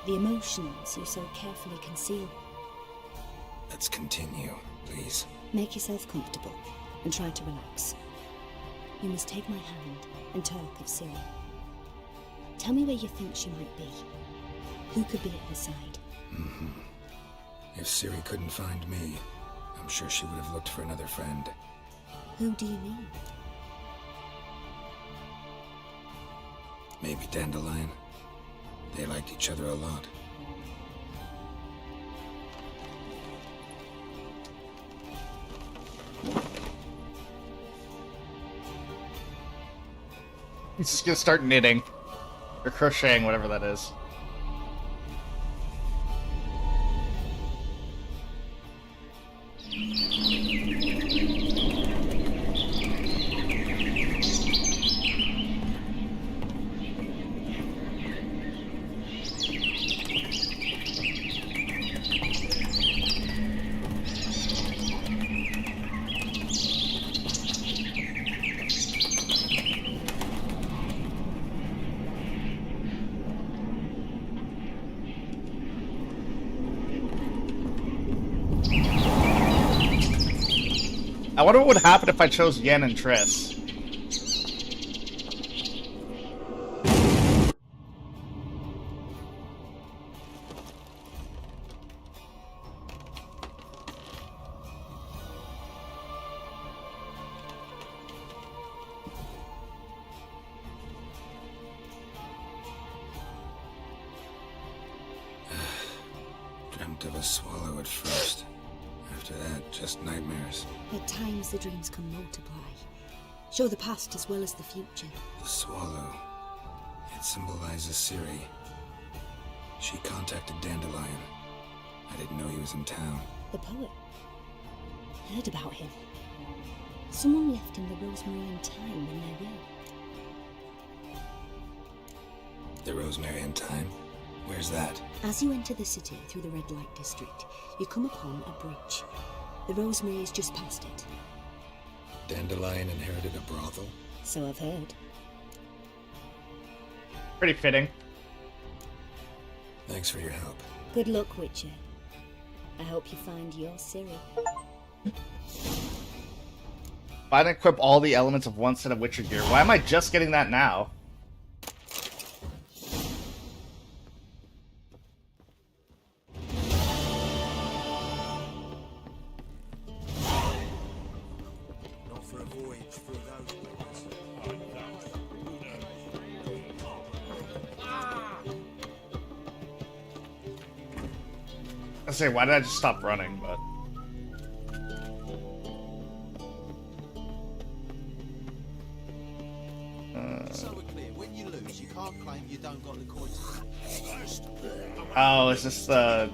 the emotions you so carefully conceal. Let's continue, please. Make yourself comfortable and try to relax. You must take my hand and talk of Ciri. Tell me where you think she might be. Who could be at her side? If Ciri couldn't find me, I'm sure she would have looked for another friend. Who do you mean? Maybe Dandelion. They liked each other a lot. He's just gonna start knitting. Or crocheting, whatever that is. I wonder what would happen if I chose Yen and Triss. Dreamt of a swallow at first. After that, just nightmares. At times the dreams can multiply. Show the past as well as the future. The swallow. It symbolizes Ciri. She contacted Dandelion. I didn't know he was in town. The poet. Heard about him. Someone left him the Rosemary Time in their will. The Rosemary Time? Where's that? As you enter the city through the red light district, you come upon a bridge. The Rosemary is just past it. Dandelion inherited a brothel? So I've heard. Pretty fitting. Thanks for your help. Good luck, Witcher. I hope you find your Ciri. If I didn't equip all the elements of one set of Witcher gear, why am I just getting that now? Not for a voyage through those waters. I say, why did I just stop running? But So we're clear. When you lose, you can't claim you don't got the coins. oh, is this the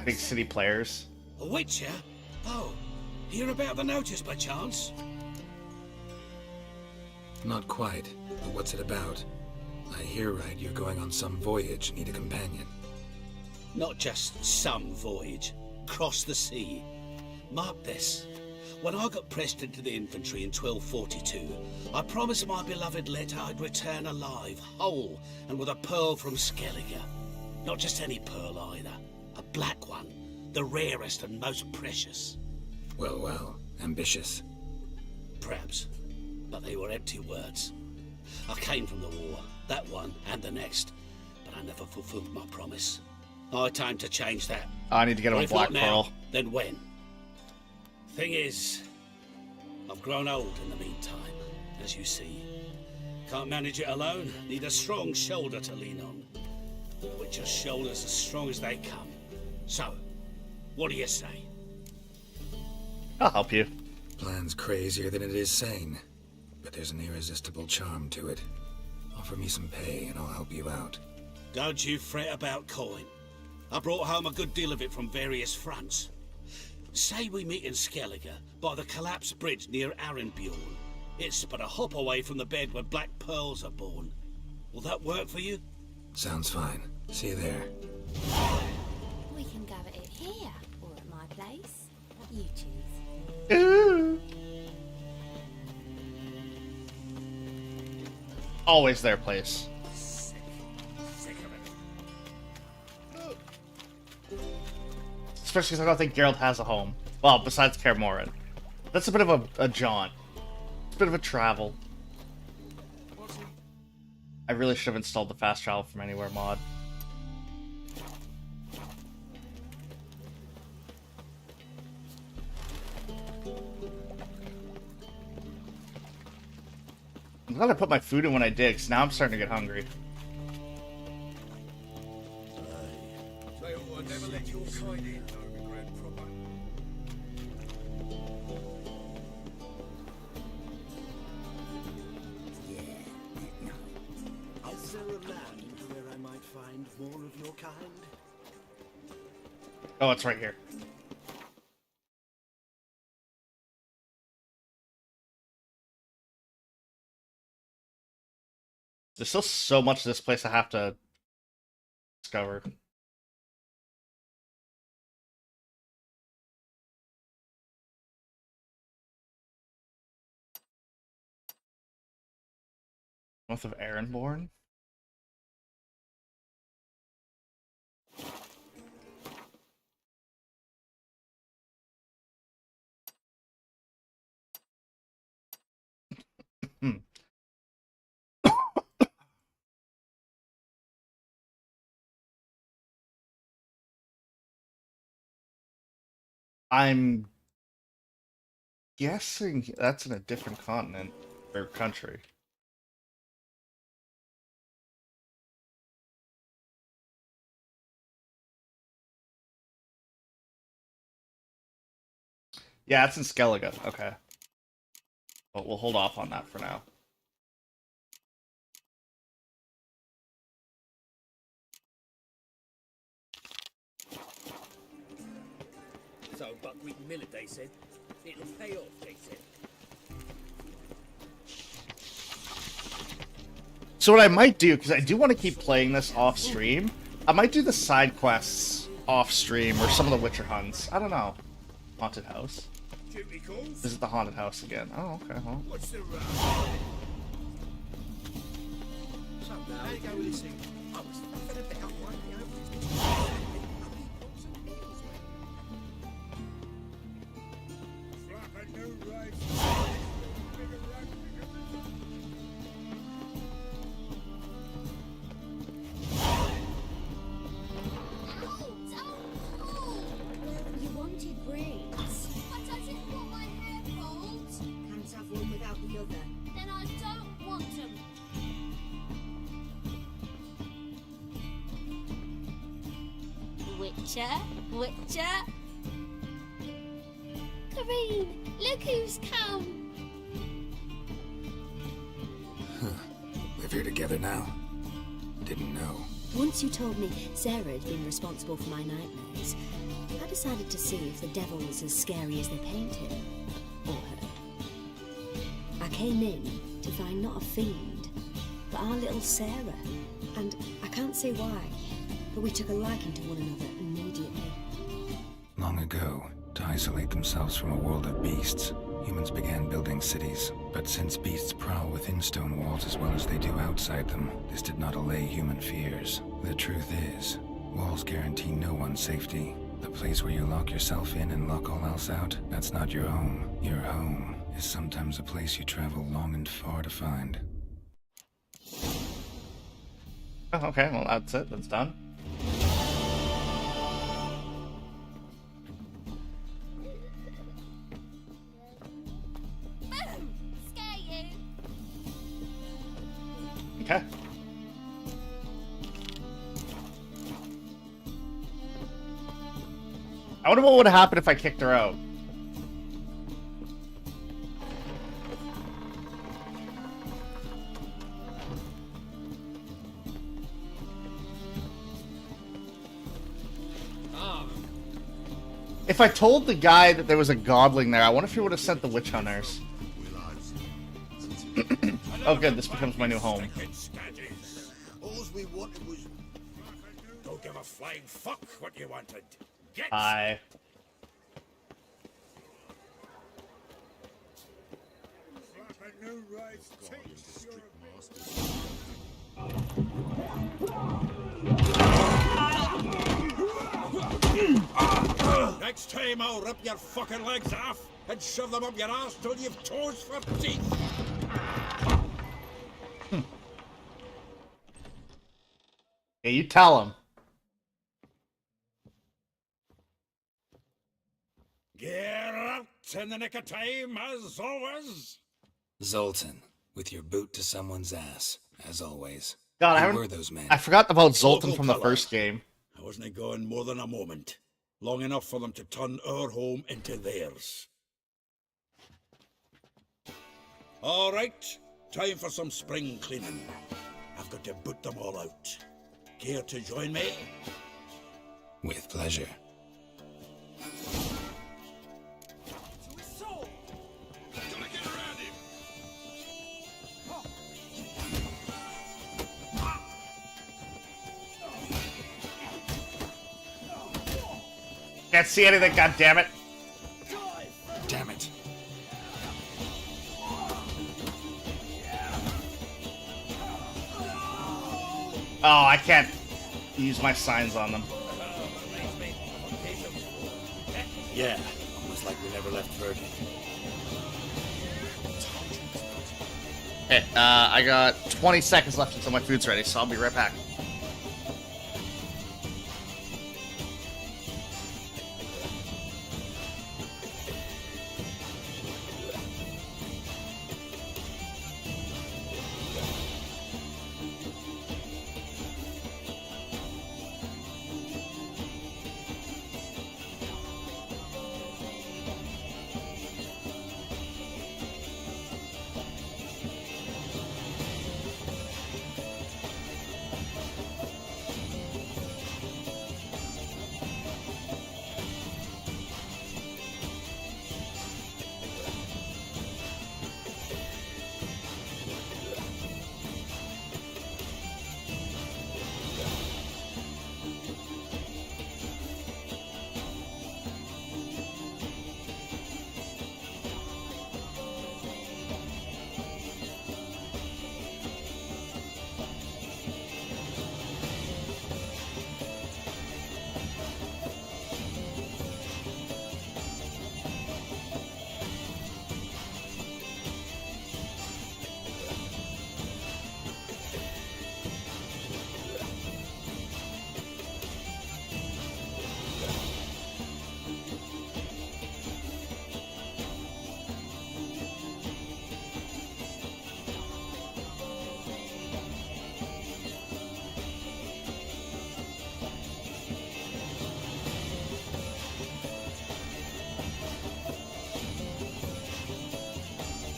big city players? A Witcher? Oh, hear about the notice by chance? Not quite, but what's it about? I hear right you're going on some voyage and need a companion. Not just some voyage. Cross the sea. Mark this. When I got pressed into the infantry in 1242, I promised my beloved Letta I'd return alive, whole, and with a pearl from Skellige. Not just any pearl either. A black one. The rarest and most precious. Well, well, ambitious. Perhaps. But they were empty words. I came from the war, that one and the next, but I never fulfilled my promise. Time to change that. I need to get him a If black not now, pearl. then when? Thing is, I've grown old in the meantime, as you see. Can't manage it alone, need a strong shoulder to lean on. Witcher's shoulders as strong as they come. So, what do you say? I'll help you. Plan's crazier than it is sane, but there's an irresistible charm to it. Offer me some pay and I'll help you out. Don't you fret about coin. I brought home a good deal of it from various fronts. Say we meet in Skellige, by the collapsed bridge near Arenbjorn. It's but a hop away from the bed where black pearls are born. Will that work for you? Sounds fine. See you there. We can go at it here or at my place. You choose. Ooh. Always their place. Especially because I don't think Geralt has a home. Well, besides Kaer Morhen. That's a bit of a jaunt. It's a bit of a travel. I really should have installed the fast travel from anywhere mod. I'm glad I put my food in when I did, because now I'm starting to get hungry. Never let your side in, Novigrad proper. Is there a land where I might find more of your kind? Oh, it's right here. There's still so much of this place I have to discover. North of Arenborn? I'm guessing that's in a different continent or country. Yeah, it's in Skellige. Okay. But we'll hold off on that for now. So, Buckwheat and Millet, they said. It'll pay off, they said. So what I might do, because I do want to keep playing this off stream, I might do the side quests off stream or some of the Witcher hunts. I don't know. Haunted house. Duty calls. Visit the haunted house again. Oh, okay. Well, What's the row? So, how you go with this thing? I was thinking about one of the openings. Slap a new race. You wanted braids. But I didn't want my hair pulled. Can't have one without the other. Then I don't want them. Witcher. Kareen, look who's come. Live here together now? Didn't know. Once you told me Sarah had been responsible for my nightmares, I decided to see if the devil was as scary as they paint him. Or her. I came in to find not a fiend, but our little Sarah. And I can't say why, but we took a liking to one another immediately. Long ago, to isolate themselves from a world of beasts, humans began building cities. But since beasts prowl within stone walls as well as they do outside them, this did not allay human fears. The truth is, walls guarantee no one's safety. The place where you lock yourself in and lock all else out, that's not your home. Your home is sometimes a place you travel long and far to find. oh, okay. Well, that's it. That's done. Boom! Scare you. Okay. I wonder what would have happened if I kicked her out. If I told the guy that there was a godling there, I wonder if he would have sent the witch hunters. Oh good, this becomes my new home. All we wanted was... Don't give a flying fuck what you wanted. Get... Hi. Slap a new race. Next time I'll rip your fucking legs off and shove them up your ass till you've toes for teeth. Yeah, you tell him. Get out in the nick of time, as always. Zoltan, with your boot to someone's ass, as always. God, I Who haven't. were those men? I forgot about Zoltan Local from the colour. first game. I wasn't going more than a moment. Long enough for them to turn our home into theirs. All right, time for some spring cleaning. I've got to boot them all out. Care to join me? With pleasure. Can't see anything, god damn it. Damn it. Oh, I can't use my signs on them. Yeah, almost like we never left Verdun. Hey, I got 20 seconds left until my food's ready, so I'll be right back.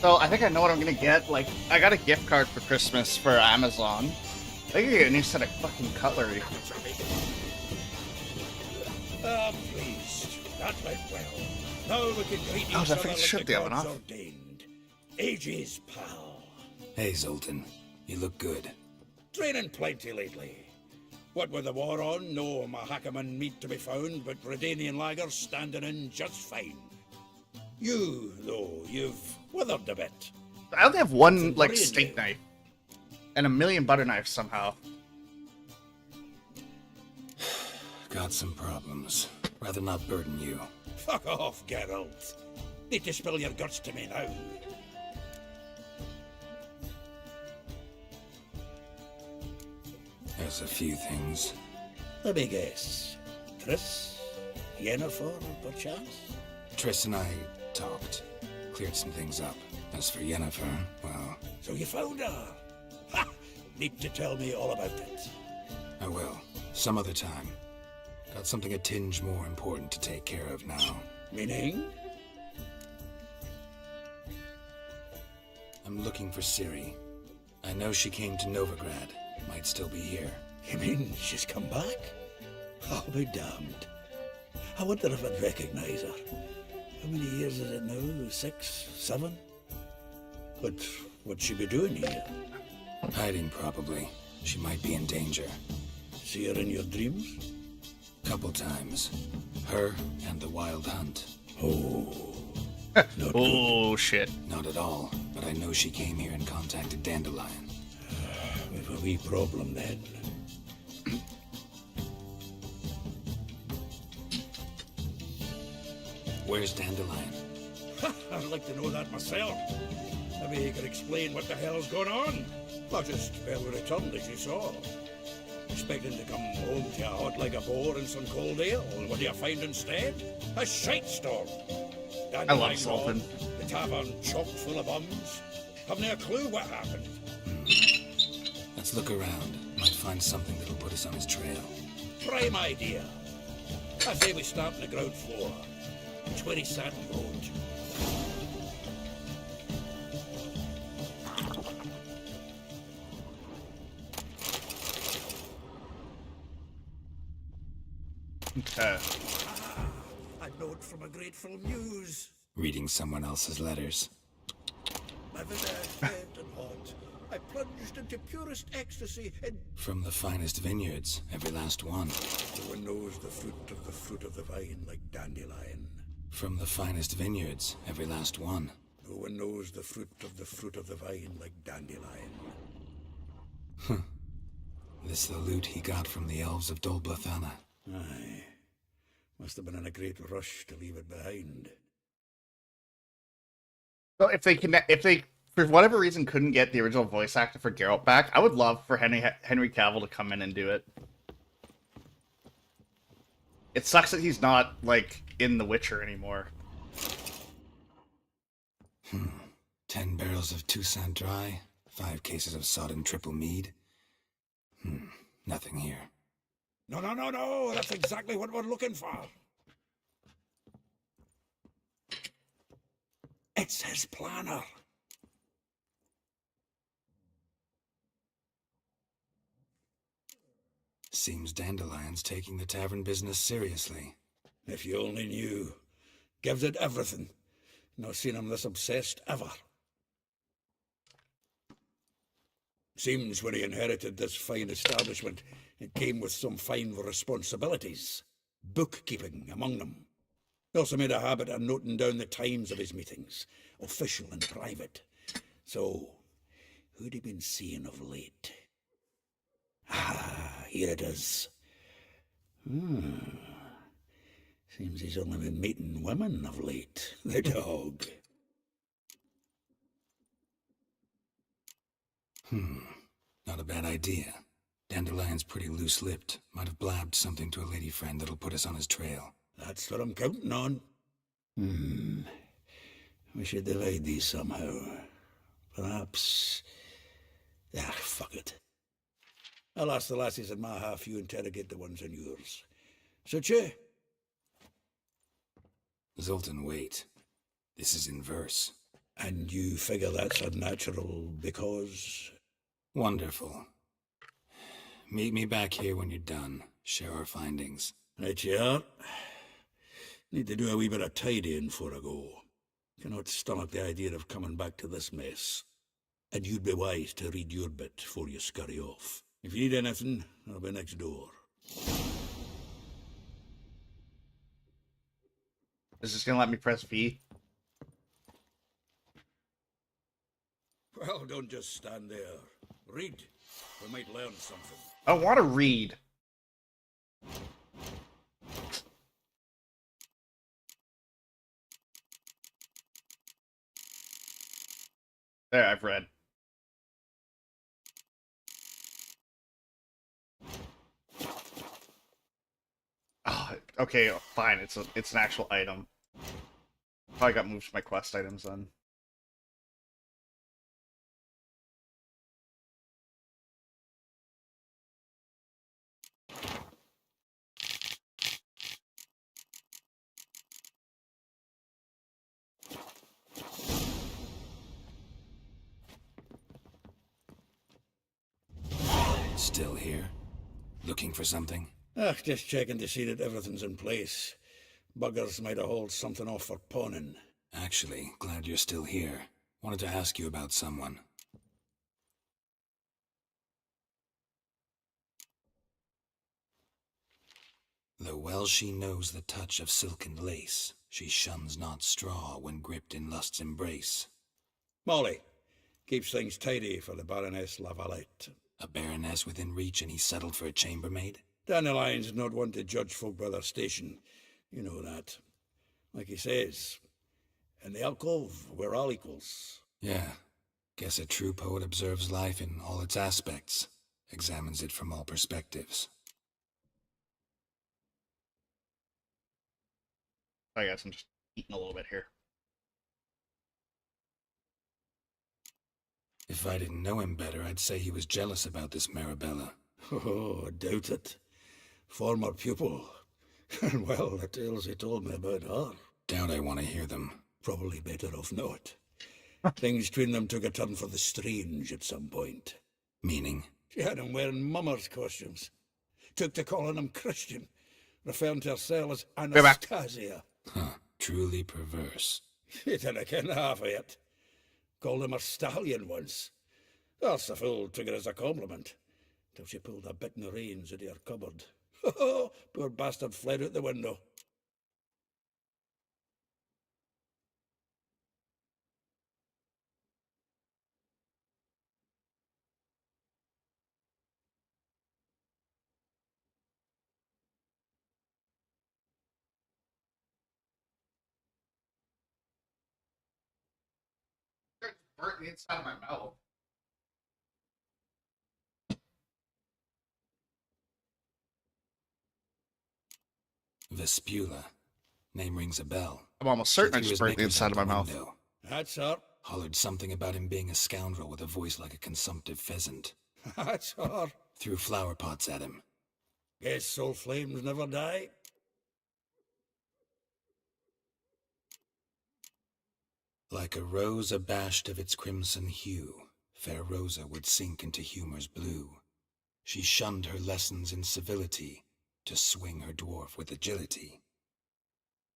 So I think I know what I'm gonna get. Like, I got a gift card for Christmas for Amazon. I think I get a new set of fucking cutlery. Pleased. That went well. Now we can greet each Oh, other I think like shut the the oven gods off. ordained. Ages, pal. Hey, Zoltan. You look good. Training plenty lately. What with the war on, no Mahakaman meat to be found, but Redanian lagers standing in just fine. You, though, you've withered a bit. I only have one, What's like, worrying steak you? knife. And a million butter knives somehow. Got some problems. Rather not burden you. Fuck off, Geralt. Need to spill your guts to me now. There's a few things. Let me guess. Triss? Yennefer, perchance? Triss and I talked. Cleared some things up. As for Yennefer, well, So you found her? Ha! Need to tell me all about it. I will. Some other time. Got something a tinge more important to take care of now. Meaning? I'm looking for Ciri. I know she came to Novigrad. Might still be here. You mean she's come back? I'll be damned. I wonder if I'd recognize her. How many years is it now? 6, 7? But what'd she be doing here? Hiding, probably. She might be in danger. See her in your dreams? Couple times. Her and the Wild Hunt. Oh. Oh, shit. Not at all, but I know she came here and contacted Dandelion. We've a wee problem then. Where's Dandelion? I'd like to know that myself. Maybe you could explain what the hell's going on. Not just barely returned as you saw. Expecting to come home to a hot like a boar and some cold ale, and what do you find instead? A shite storm. I love Sultan. The tavern chock full of bums. Haven't a clue what happened. Let's look around. Might find something that'll put us on his trail. Prime idea. I say we start on the ground floor. It's where he sat and wrote. Okay. A note from a grateful muse. Reading someone else's letters. My vida red and hot. I plunged into purest ecstasy and From the finest vineyards, every last one. no one knows the fruit of the vine like dandelion. From the finest vineyards, every last one. No one knows the fruit of the vine like dandelion. This the loot he got from the elves of Dol Blathanna. Aye. Must have been in a great rush to leave it behind. So if they, for whatever reason, couldn't get the original voice actor for Geralt back, I would love for Henry Cavill to come in and do it. It sucks that he's not, like, in The Witcher anymore. 10 barrels of Toussaint Dry, 5 cases of sodden triple mead. Nothing here. No, that's exactly what we're looking for. It's his planner. Seems Dandelion's taking the tavern business seriously. If you only knew. Gives it everything. Not seen him this obsessed ever. Seems when he inherited this fine establishment, it came with some fine responsibilities. Bookkeeping among them. He also made a habit of noting down the times of his meetings, official and private. So, who'd he been seeing of late? Ah, here it is. Seems he's only been meeting women of late. The dog. Not a bad idea. Dandelion's pretty loose-lipped. Might have blabbed something to a lady friend that'll put us on his trail. That's what I'm counting on. We should divide these somehow. Perhaps... fuck it. I'll ask the lassies in my half, you interrogate the ones in yours. Suit you? Zoltan, wait. This is in verse. And you figure that's unnatural because... Wonderful. Meet me back here when you're done. Share our findings. Right you are. Need to do a wee bit of tidying before I go. Cannot stomach the idea of coming back to this mess. And you'd be wise to read your bit before you scurry off. If you need anything, I'll be next door. Is this gonna let me press V? Well, don't just stand there. Read. We might learn something. I want to read. There, I've read. Oh, okay, fine. It's an actual item. Probably got moved to my quest items then. Still here? Looking for something? Just checking to see that everything's in place. Buggers might have hauled something off for pawning. Actually, glad you're still here. Wanted to ask you about someone. Though well she knows the touch of silken lace, she shuns not straw when gripped in lust's embrace. Molly. Keeps things tidy for the Baroness Lavalette. A baroness within reach and he settled for a chambermaid? Dandelion's not one to judge folk by their station. You know that. Like he says, in the alcove, we're all equals. Yeah. Guess a true poet observes life in all its aspects, examines it from all perspectives. I guess I'm just eating a little bit here. If I didn't know him better, I'd say he was jealous about this Marabella. Oh, I doubt it. Former pupil. And well, the tales he told me about her. Doubt I want to hear them. Probably better off not. Things between them took a turn for the strange at some point. Meaning? She had him wearing mummers' costumes. Took to calling him Christian, referring to herself as Anastasia. Huh, truly perverse. He didn't ken half of it. Called him a stallion once. That's the fool took it as a compliment, till she pulled a bit in the reins out of her cupboard. Poor bastard fled out the window. Burnt the inside of my mouth. Vespula. Name rings a bell. I'm almost certain I just burnt the inside of my mouth. That's her. Hollered something about him being a scoundrel with a voice like a consumptive pheasant. That's her. Threw flower pots at him. Guess soul flames never die. Like a rose abashed of its crimson hue, fair Rosa would sink into humor's blue. She shunned her lessons in civility, to swing her dwarf with agility.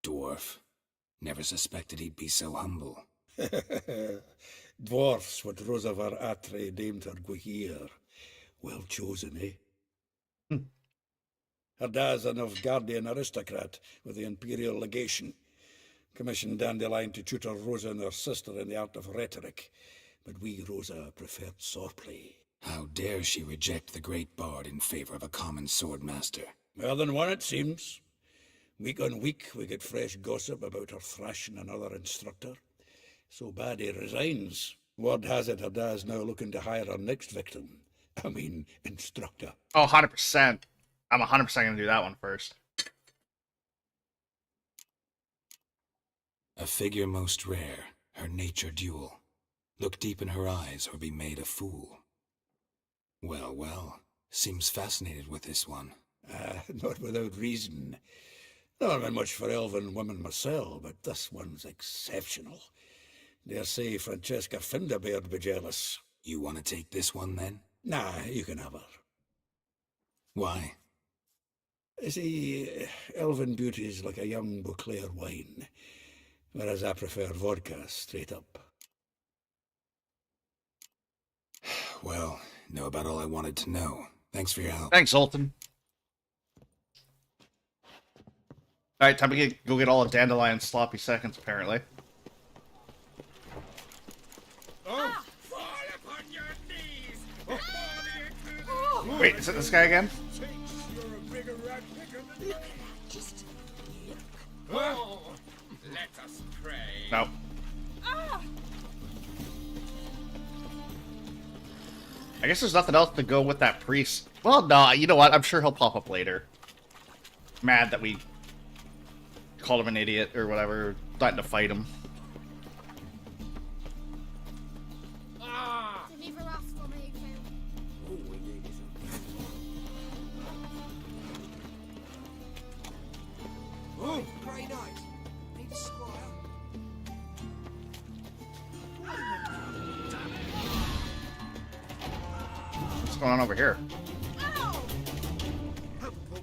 Dwarf. Never suspected he'd be so humble. Dwarfs what Rosavar Atre named her Guihir. Well chosen, eh? Her dad's a Novgardian aristocrat with the Imperial Legation. Commissioned Dandelion to tutor Rosa and her sister in the art of rhetoric. But we, Rosa, preferred swordplay. How dare she reject the great bard in favor of a common swordmaster? More than one, it seems. Week on week, we get fresh gossip about her thrashing another instructor. So bad he resigns. Word has it her dad's now looking to hire her next victim. I mean, instructor. Oh, 100%. I'm 100% going to do that one first. A figure most rare, her nature dual. Look deep in her eyes or be made a fool. Well, well, seems fascinated with this one. Not without reason. Never been much for elven women myself, but this one's exceptional. Dare say Francesca Finderbeard be jealous. You want to take this one, then? Nah, you can have her. Why? You see, elven beauty's like a young Beauclair wine, whereas I prefer vodka straight up. Well, know about all I wanted to know. Thanks for your help. Thanks, Zoltan. Alright, time to go get all of Dandelion's sloppy seconds, apparently. Oh! Fall upon your knees! Oh. Wait, is it this guy again? You're a bigger rat picker than... Look at that, just look. Oh! Let us pray. No. Ah! I guess there's nothing else to go with that priest. Well, no, you know what? I'm sure he'll pop up later. Mad that we called him an idiot or whatever, starting to fight him. Ah! Deliver us from here, Phil. Oh, we need Oh, Grey Knight. Need a squire. What's going on over here?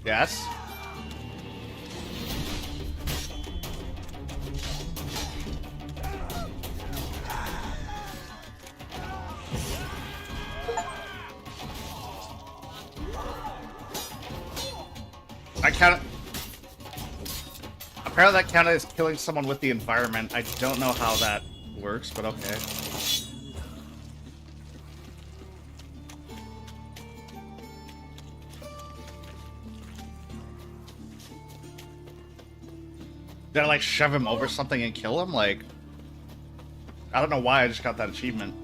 Yes? I count. Apparently that counted as killing someone with the environment. I don't know how that works, but okay. Did I like shove him over something and kill him? Like, I don't know why I just got that achievement.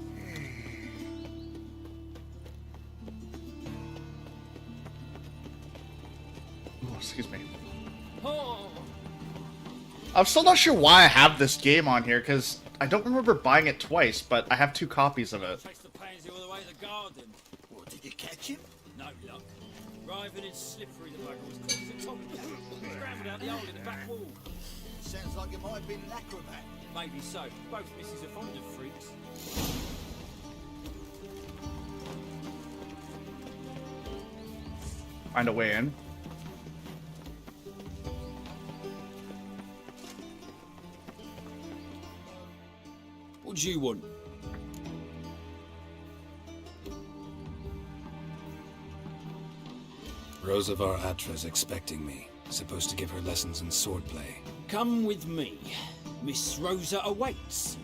Oh, excuse me. I'm still not sure why I have this game on here, because I don't remember buying it twice, but I have 2 copies of it. Chase the pansy all the way to the garden. What, did you catch him? No luck. Writhing and slippery, the bugger was caught to the top of it. Scrambled out the hole in the back wall. Sounds like it might have been an acrobat. Maybe so. Both misses are fond of freaks. Find a way in. What do you want? Rosavar Atra's expecting me. Supposed to give her lessons in swordplay. Come with me. Miss Rosa awaits.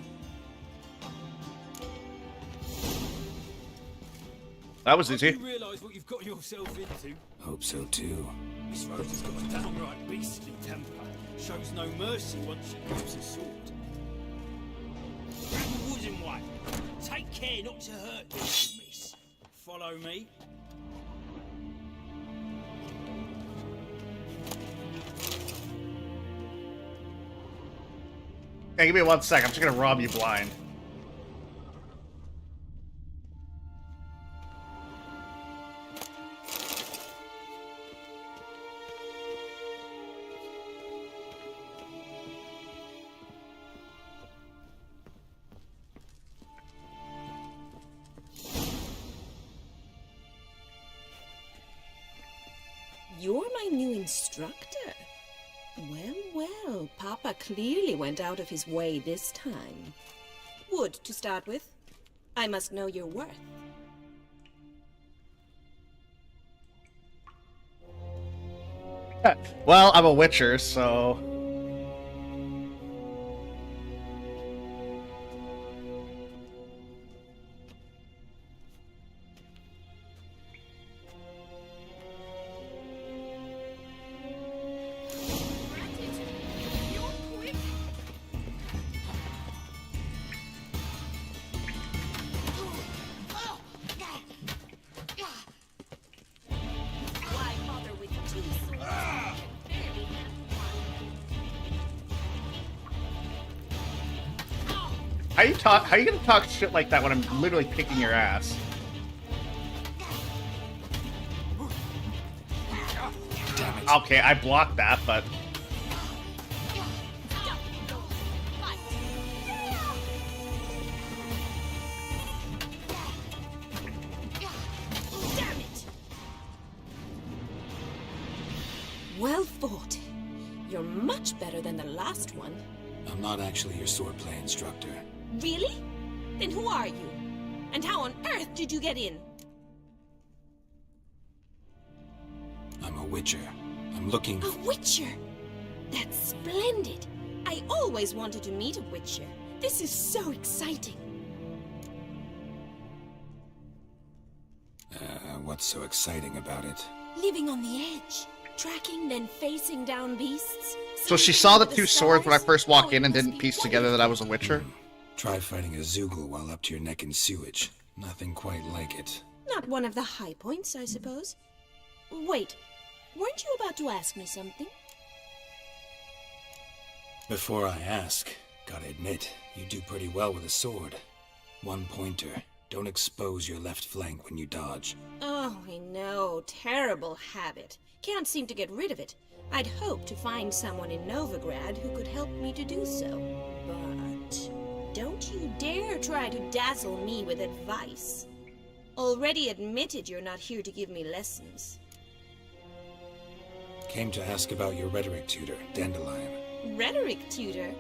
That was easy. You realise what you've got yourself into? Hope so too. Miss Rosa's got a downright beastly temper. Shows no mercy once she grips a sword. Grab a wooden one. Take care not to hurt people, miss. Follow me. Hey, give me 1 sec. I'm just gonna rob you blind. You're my new instructor. Well, well, Papa clearly went out of his way this time. Wood, to start with. I must know your worth. Well, I'm a witcher, so... How you gonna talk shit like that when I'm literally kicking your ass? Okay, I blocked that, but... Well fought. You're much better than the last one. I'm not actually your swordplay instructor. Really? Then who are you? And how on earth did you get in? I'm a witcher. I'm looking A witcher? That's splendid. I always wanted to meet a witcher. This is so exciting. What's so exciting about it? Living on the edge. Tracking, then facing down beasts. So she saw the two swords when I first walked in and didn't piece together that I was a witcher? Try fighting a Zoogle while up to your neck in sewage. Nothing quite like it. Not one of the high points, I suppose. Wait, weren't you about to ask me something? Before I ask, gotta admit, you do pretty well with a sword. One pointer. Don't expose your left flank when you dodge. Oh, I know. Terrible habit. Can't seem to get rid of it. I'd hoped to find someone in Novigrad who could help me to do so. But don't you dare try to dazzle me with advice. Already admitted you're not here to give me lessons. Came to ask about your rhetoric tutor, Dandelion. Rhetoric tutor?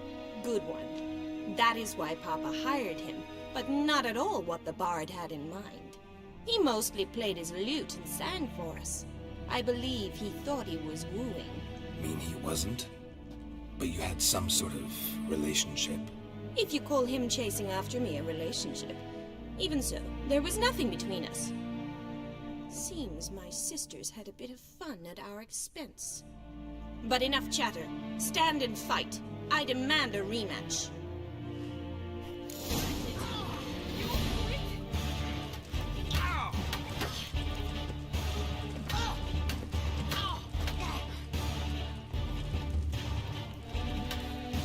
Good one. That is why Papa hired him, but not at all what the bard had in mind. He mostly played his lute and sang for us. I believe he thought he was wooing. Mean he wasn't? But you had some sort of relationship? If you call him chasing after me a relationship. Even so, there was nothing between us. Seems my sisters had a bit of fun at our expense. But enough chatter. Stand and fight. I demand a rematch.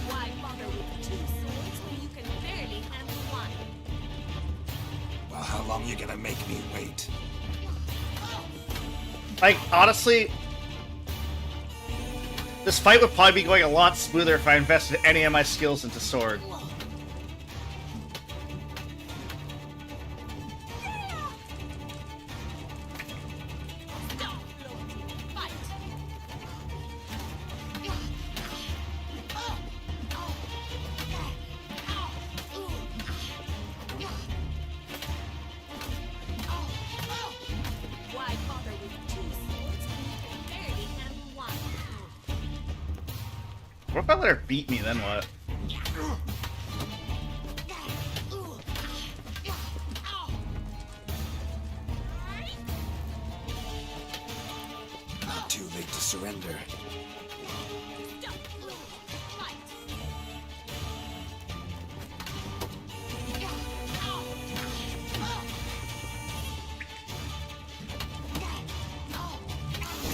Why bother with two swords when you can barely handle one? Well, how long you gonna make me wait? Like, honestly, this fight would probably be going a lot smoother if I invested any of my skills into sword. Why bother with two swords when you can barely handle one? What if I let her beat me, then what? Not too late to surrender.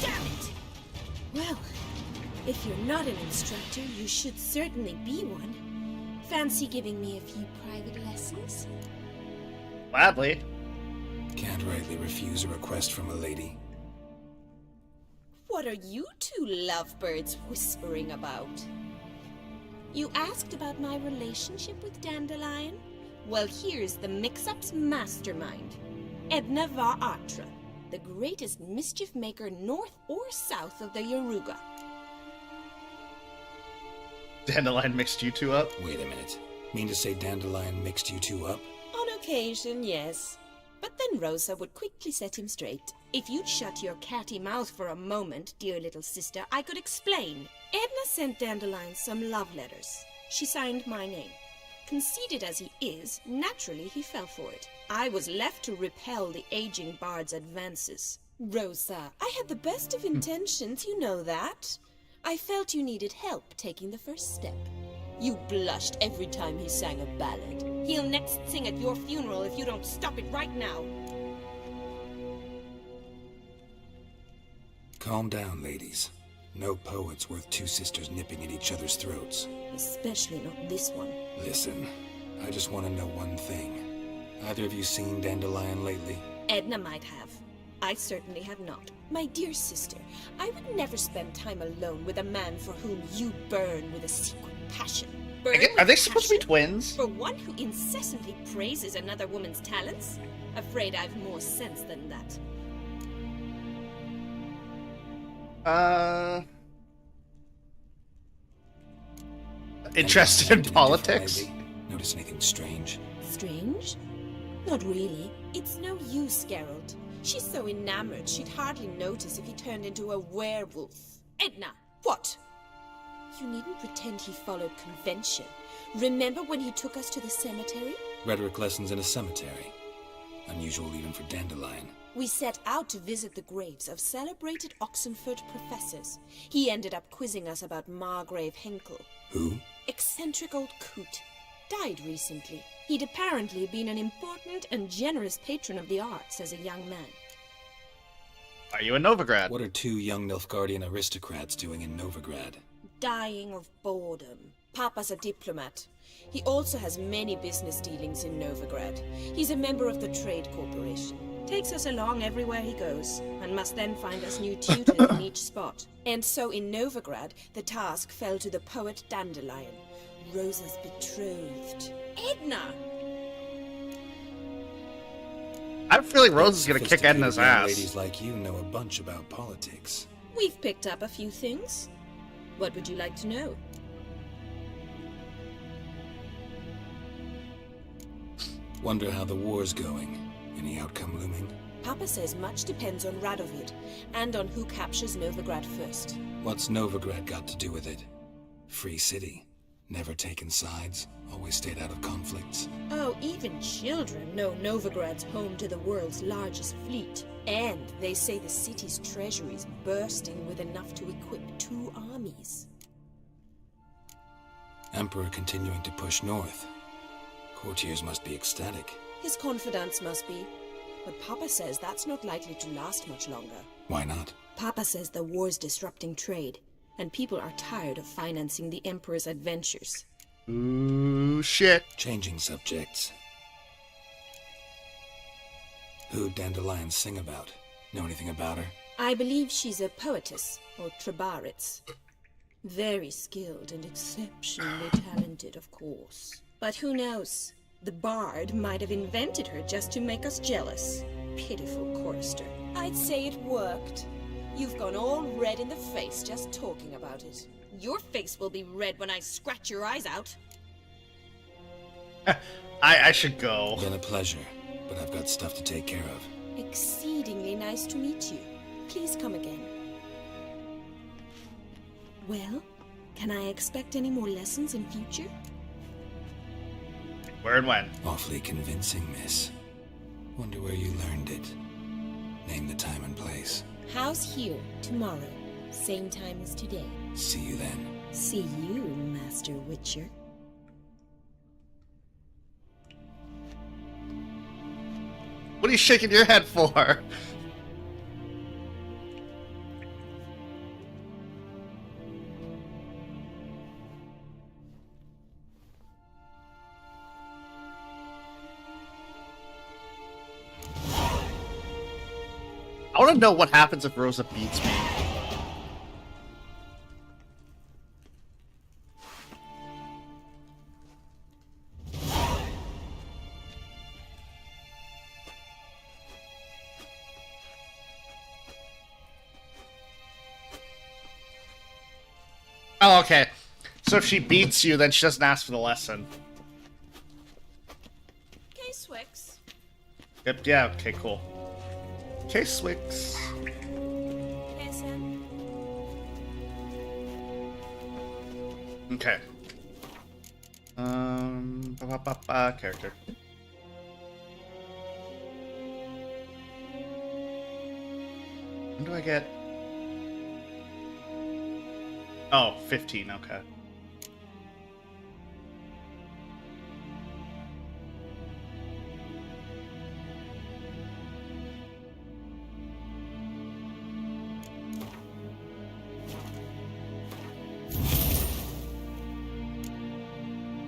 Damn it! Well, if you're not an instructor, you should certainly be one. Fancy giving me a few private lessons? Gladly. Can't rightly refuse a request from a lady. What are you two lovebirds whispering about? You asked about my relationship with Dandelion? Well, here's the mix-up's mastermind. Edna var Atra, the greatest mischief maker north or south of the Yaruga. Dandelion mixed you two up? Wait a minute. Mean to say Dandelion mixed you two up? On occasion, yes. But then Rosa would quickly set him straight. If you'd shut your catty mouth for a moment, dear little sister, I could explain. Edna sent Dandelion some love letters. She signed my name. Conceited as he is, naturally he fell for it. I was left to repel the aging bard's advances. Rosa, I had the best of intentions, you know that. I felt you needed help taking the first step. You blushed every time he sang a ballad. He'll next sing at your funeral if you don't stop it right now. Calm down, ladies. No poet's worth two sisters nipping at each other's throats. Especially not this one. Listen, I just want to know one thing. Either of you seen Dandelion lately? Edna might have. I certainly have not. My dear sister, I would never spend time alone with a man for whom you burn with a secret passion. Are they supposed to be twins? For one who incessantly praises another woman's talents? Afraid I've more sense than that. Interested in politics? Notice anything strange? Strange? Not really. It's no use, Geralt. She's so enamored she'd hardly notice if he turned into a werewolf. Edna, what? You needn't pretend he followed convention. Remember when he took us to the cemetery? Rhetoric lessons in a cemetery. Unusual even for Dandelion. We set out to visit the graves of celebrated Oxenford professors. He ended up quizzing us about Margrave Henkel. Who? Eccentric old coot. Died recently. He'd apparently been an important and generous patron of the arts as a young man. Are you in Novigrad? What are two young Nilfgaardian aristocrats doing in Novigrad? Dying of boredom. Papa's a diplomat. He also has many business dealings in Novigrad. He's a member of the Trade Corporation. Takes us along everywhere he goes, and must then find us new tutors in each spot. And so in Novigrad, the task fell to the poet Dandelion, Rosa's betrothed. Edna! I have a feeling Rose is gonna kick Edna's Sophisticated young ass. Ladies like you know a bunch about politics. We've picked up a few things. What would you like to know? Wonder how the war's going. Any outcome looming? Papa says much depends on Radovid, and on who captures Novigrad first. What's Novigrad got to do with it? Free city. Never taken sides. Always stayed out of conflicts. Oh, even children know Novigrad's home to the world's largest fleet. And they say the city's treasury's bursting with enough to equip 2 armies. Emperor continuing to push north. Courtiers must be ecstatic. His confidants must be. But Papa says that's not likely to last much longer. Why not? Papa says the war's disrupting trade, and people are tired of financing the Emperor's adventures. Ooh, shit. Changing subjects. Who'd Dandelion sing about? Know anything about her? I believe she's a poetess, or Trebaritz. Very skilled and exceptionally talented, of course. But who knows? The bard might have invented her just to make us jealous. Pitiful chorister. I'd say it worked. You've gone all red in the face just talking about it. Your face will be red when I scratch your eyes out. I should go. Been a pleasure, but I've got stuff to take care of. Exceedingly nice to meet you. Please come again. Well, can I expect any more lessons in future? Where and when? Awfully convincing, miss. Wonder where you learned it. Name the time and place. House here, tomorrow. Same time as today. See you then. See you, Master Witcher. What are you shaking your head for? I want to know what happens if Rosa beats me. Oh, okay. So if she beats you, then she doesn't ask for the lesson. Okay, Swix. Yep, yeah, okay, cool. Okay, Swix. Okay, Sam. Okay. Character. When do I get? Oh, 15, okay.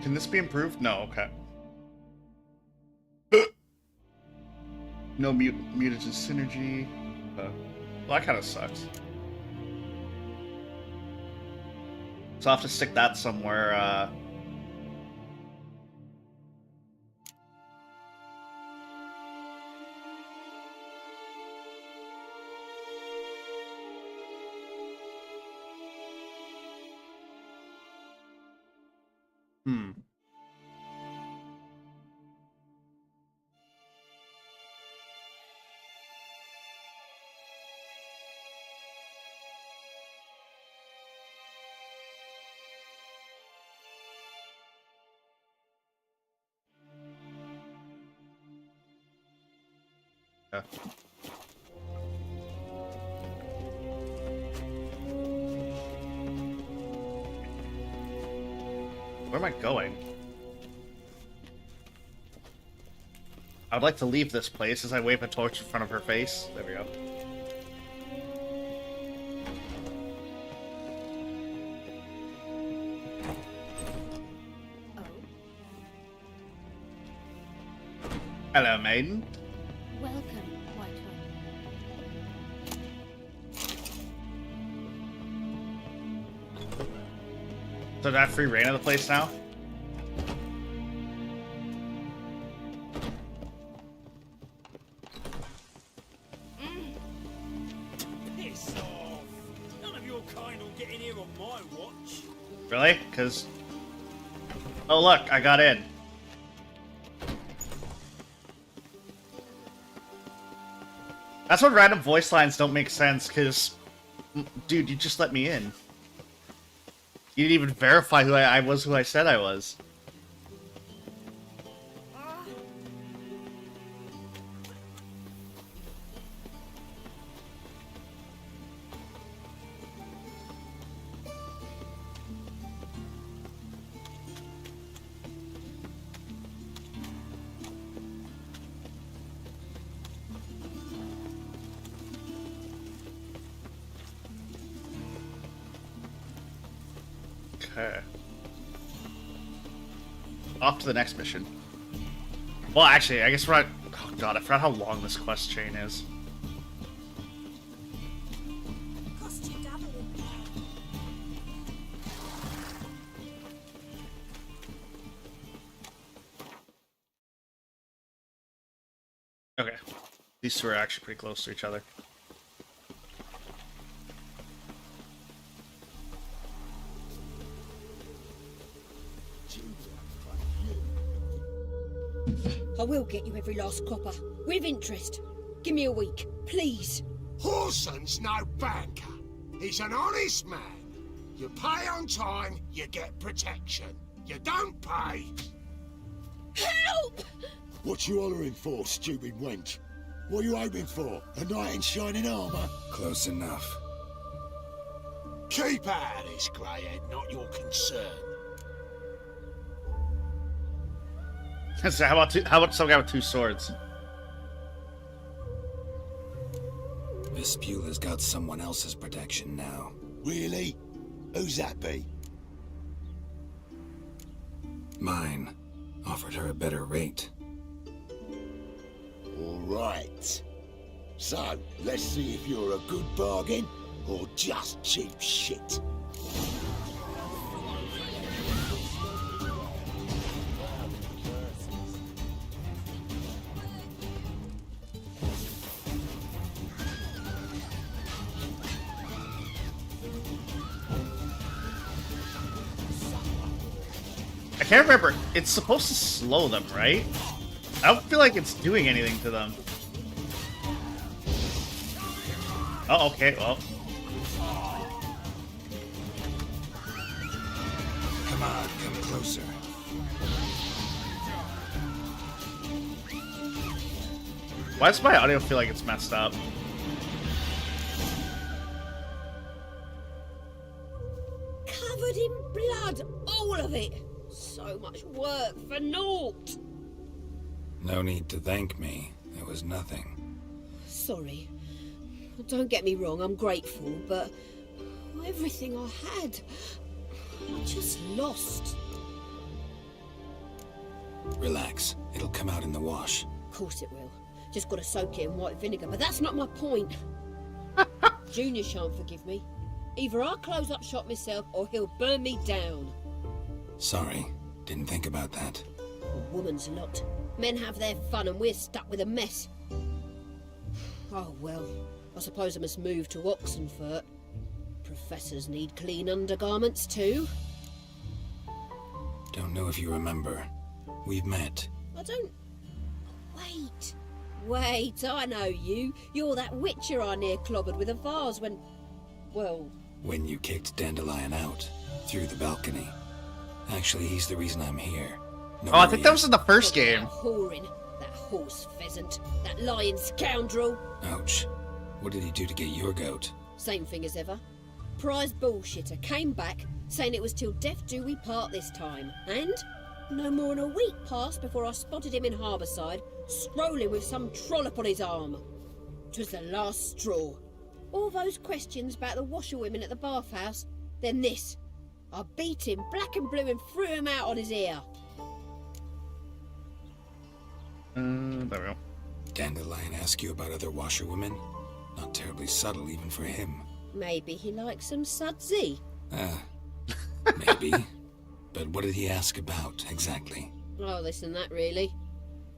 Can this be improved? No, okay. No mutagen synergy. Well, that kind of sucks. So I'll have to stick that somewhere, Hmm. Yeah. Where am I going? I would like to leave this place as I wave a torch in front of her face. There we go. Hello, maiden. Welcome, White So do I have free reign of the place now? Piss off! None of your kind will get in here on my watch. Really? Because... Oh, look, I got in. That's when random voice lines don't make sense, because... Dude, you just let me in. You didn't even verify who I was who I said I was. Okay. Off to the next mission. Well, actually, I guess we're at... Oh god, I forgot how long this quest chain is. Okay. These two are actually pretty close to each other. I will get you every last copper, with interest. Give me a week, please. Horson's no banker. He's an honest man. You pay on time, you get protection. You don't pay... Help! What you hollering for, stupid wench? What you hoping for? A knight in shining armour? Close enough. Keep out of this, greyhead, not your concern. So how about some guy with two swords? Vespula's got someone else's protection now. Really? Who's that be? Mine. Offered her a better rate. All right. So, let's see if you're a good bargain or just cheap shit. I can't remember. It's supposed to slow them, right? I don't feel like it's doing anything to them. Oh, okay, well. Come on, come closer. Why does my audio feel like it's messed up? Covered in blood, all of it. So much work for naught. No need to thank me. It was nothing. Sorry. Don't get me wrong, I'm grateful, but everything I had, I just lost. Relax. It'll come out in the wash. Of course it will. Just gotta soak it in white vinegar, but that's not my point. Junior shan't forgive me. Either I'll close up shop myself or he'll burn me down. Sorry. Didn't think about that. A woman's lot. Men have their fun and we're stuck with a mess. Oh well, I suppose I must move to Oxenfurt. Professors need clean undergarments too. Don't know if you remember. We've met. I don't... Wait, I know you. You're that witcher I near clobbered with a vase when... Well... When you kicked Dandelion out, through the balcony. Actually, he's the reason I'm here. No, I think that was in the first game. Whoring, that horse pheasant, that lying scoundrel. Ouch. What did he do to get your goat? Same thing as ever. Prize bullshitter came back, saying it was till death do we part this time. And no more than a week passed before I spotted him in Harbourside, strolling with some trollop on his arm. 'Twas the last straw. All those questions about the washerwomen at the bathhouse, then this. I beat him black and blue and threw him out on his ear. There we go. Dandelion ask you about other washerwomen? Not terribly subtle even for him. Maybe he likes some sudsy. Maybe. But what did he ask about, exactly? Oh, this and that, really.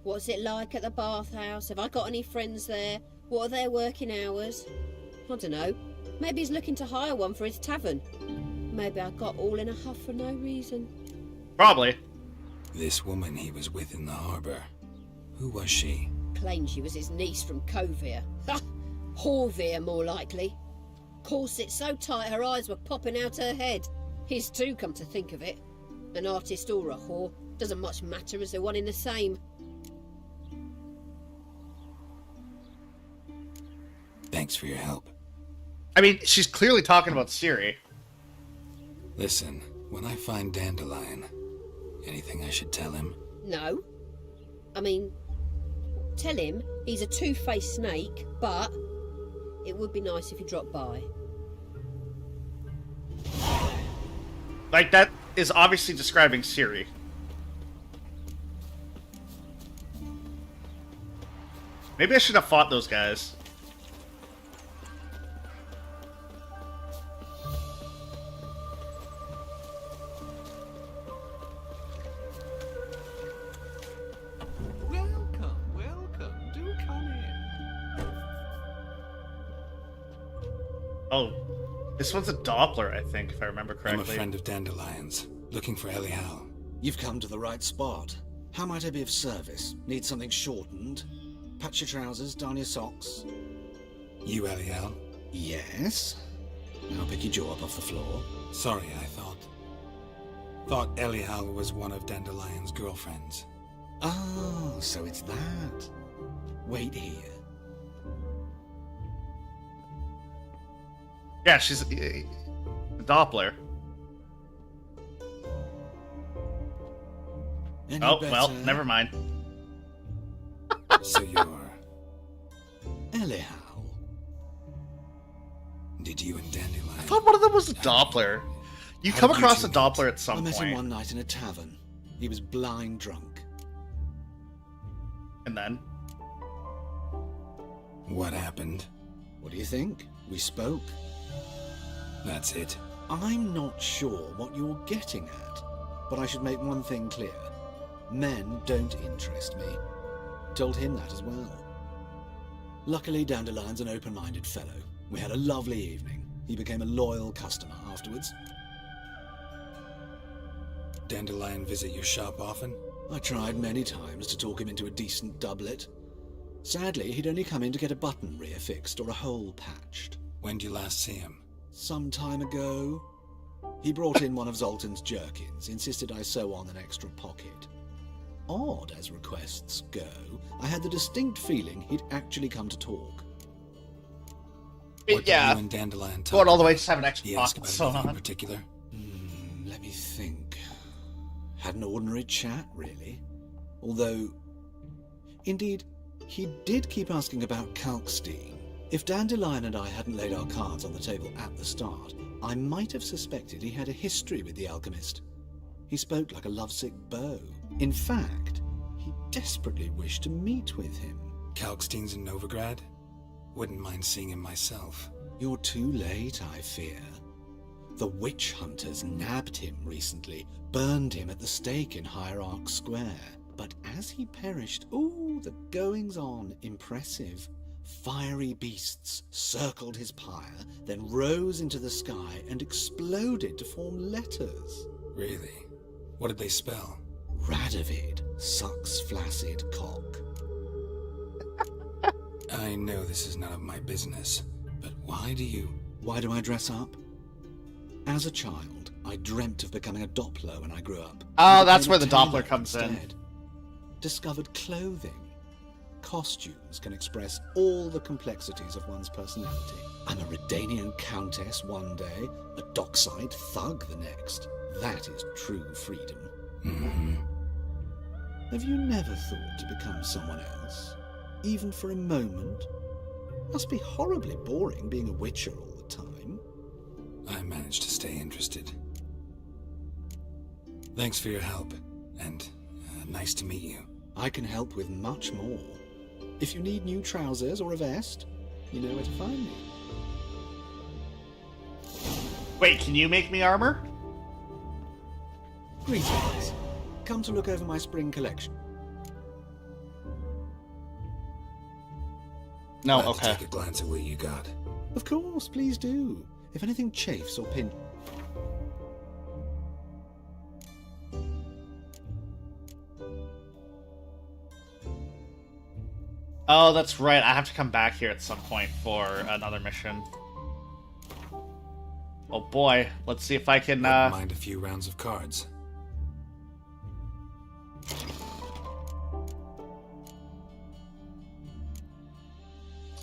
What's it like at the bathhouse? Have I got any friends there? What are their working hours? I don't know. Maybe he's looking to hire one for his tavern. Maybe I got all in a huff for no reason. Probably. This woman he was with in the harbour. Who was she? Claimed she was his niece from Kovir. Ha! Horvir, more likely. Corset so tight her eyes were popping out her head. His too, come to think of it. An artist or a whore. Doesn't much matter as they're one in the same. Thanks for your help. I mean, she's clearly talking about Ciri. Listen, when I find Dandelion, anything I should tell him? No. I mean, tell him he's a two-faced snake, but it would be nice if he dropped by. Like, that is obviously describing Ciri. Maybe I should have fought those guys. Welcome. Do come in. Oh, this one's a Doppler, I think, if I remember correctly. I'm a friend of Dandelion's, looking for Elial. You've come to the right spot. How might I be of service? Need something shortened? Patch your trousers, darn your socks. You Elial? Yes. Now pick your jaw up off the floor. Sorry, I thought Elial was one of Dandelion's girlfriends. Oh, so it's that. Wait here. Yeah, she's a Doppler. Oh, well, never mind. So you're... Elial. Did you and Dandelion... I thought one of them was a Doppler. You come across a Doppler at some I met point. him one night in a tavern. He was blind drunk. And then? What happened? What do you think? We spoke. That's it. I'm not sure what you're getting at, but I should make one thing clear. Men don't interest me. Told him that as well. Luckily, Dandelion's an open-minded fellow. We had a lovely evening. He became a loyal customer afterwards. Dandelion visit your shop often? I tried many times to talk him into a decent doublet. Sadly, he'd only come in to get a button rear fixed or a hole patched. When did you last see him? Some time ago. He brought in one of Zoltan's jerkins, insisted I sew on an extra pocket. Odd as requests go, I had the distinct feeling he'd actually come to talk. What Yeah. did you and Dandelion talk Going all the way about? to have an extra He asked pocket about sewn anything in on. particular? Let me think. Had an ordinary chat, really. Although, indeed, he did keep asking about Kalkstein. If Dandelion and I hadn't laid our cards on the table at the start, I might have suspected he had a history with the alchemist. He spoke like a lovesick beau. In fact, he desperately wished to meet with him. Kalkstein's in Novigrad? Wouldn't mind seeing him myself. You're too late, I fear. The witch hunters nabbed him recently, burned him at the stake in Hierarch Square. But as he perished, the goings-on impressive. Fiery beasts circled his pyre, then rose into the sky and exploded to form letters. Really? What did they spell? Radovid sucks flaccid cock. I know this is none of my business, but why do I dress up? As a child, I dreamt of becoming a Doppler when I grew up. Oh, I that's became where a the tailor Doppler comes in. instead. Discovered clothing. Costumes can express all the complexities of one's personality. I'm a Redanian countess one day, a dockside thug the next. That is true freedom. Mm-hmm. Have you never thought to become someone else? Even for a moment? Must be horribly boring being a witcher all the time. I managed to stay interested. Thanks for your help, and nice to meet you. I can help with much more. If you need new trousers or a vest, you know where to find me. Wait, can you make me armor? Greetings. Come to look over my spring collection. No, Glad to okay. take a glance at what you got. Of course, please do. If anything chafes or pinches. Oh, that's right. I have to come back here at some point for another mission. Oh boy, let's see if I can. Wouldn't mind a few rounds of cards.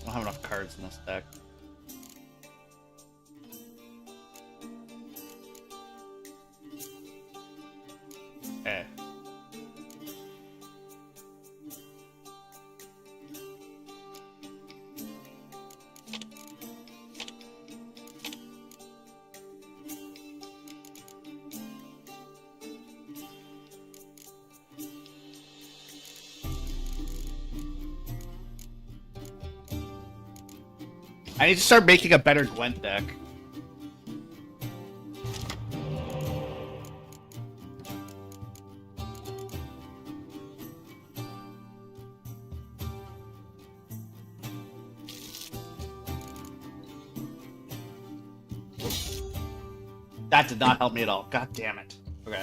I don't have enough cards in this deck. Okay. I need to start making a better Gwent deck. That did not help me at all. God damn it. Okay.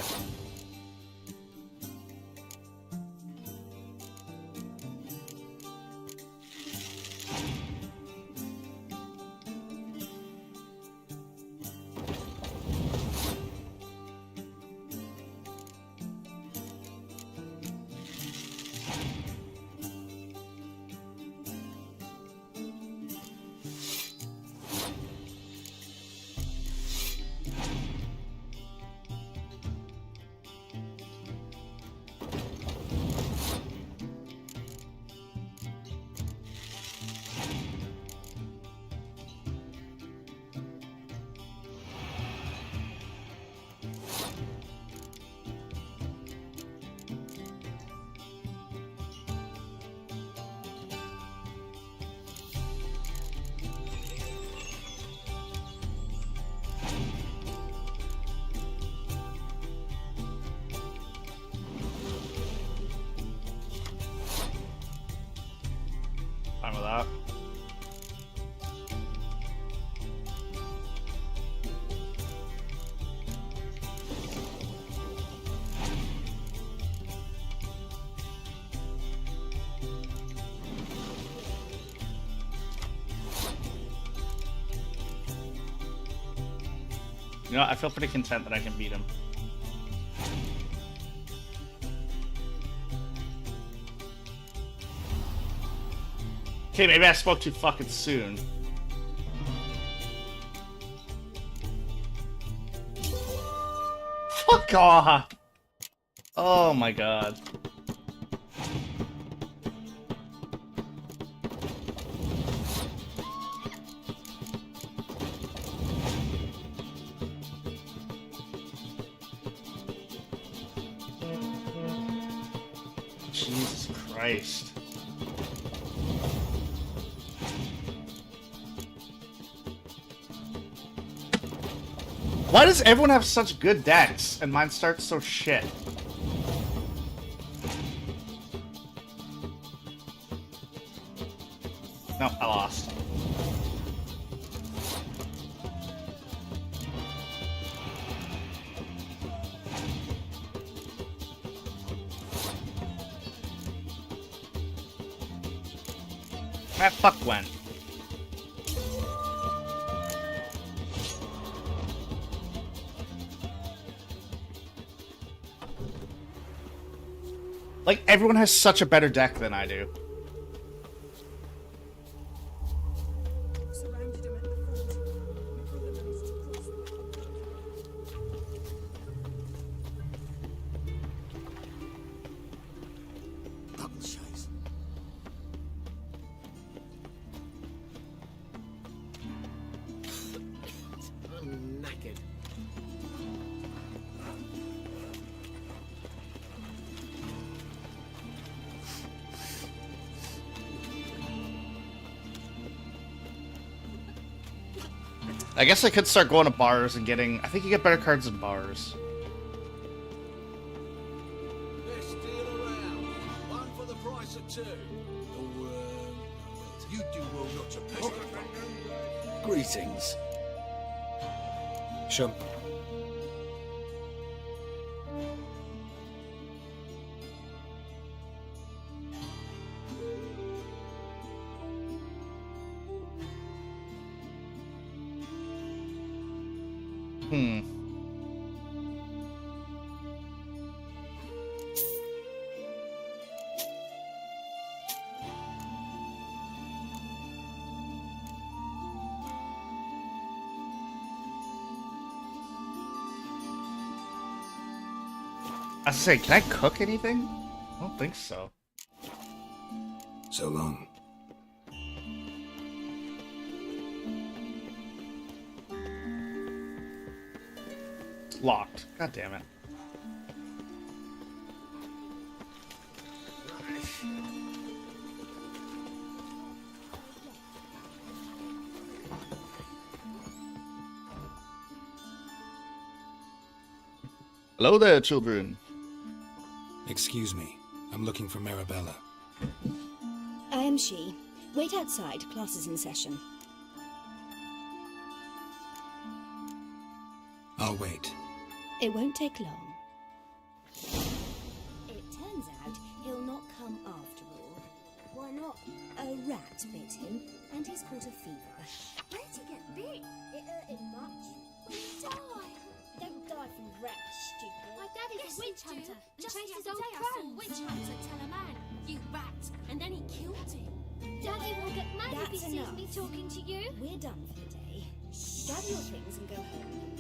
Fine with that. You know, I feel pretty content that I can beat him. Okay, maybe I spoke too fucking soon. Fuck off! Oh my god. Jesus Christ. Why does everyone have such good decks and mine starts so shit? No, I lost. Ah, fuck Gwen. Like, everyone has such a better deck than I do. Double chase. I'm knackered. I guess I could start going to bars and getting... I think you get better cards in bars. Best deal around. One for the price of two. Or, you do well not to piss it. Greetings. Show. I was gonna say, can I cook anything? I don't think so. So long. Locked. God damn it. Hello there, children. Excuse me. I'm looking for Marabella. I am she. Wait outside. Class is in session. I'll wait. It won't take long. It turns out he'll not come after all. Why not? A rat bit him, and he's caught a fever. Where did he get bit? It hurt him much. Will he die? Don't die from rats, stupid. My dad is a witch hunter. Just Chased the his other old day I crow. saw a witch hunter tell a man, "You rat," and then he killed him. Daddy will get mad if he That's sees enough. me talking to you. We're done for the day. Gather your things and go home.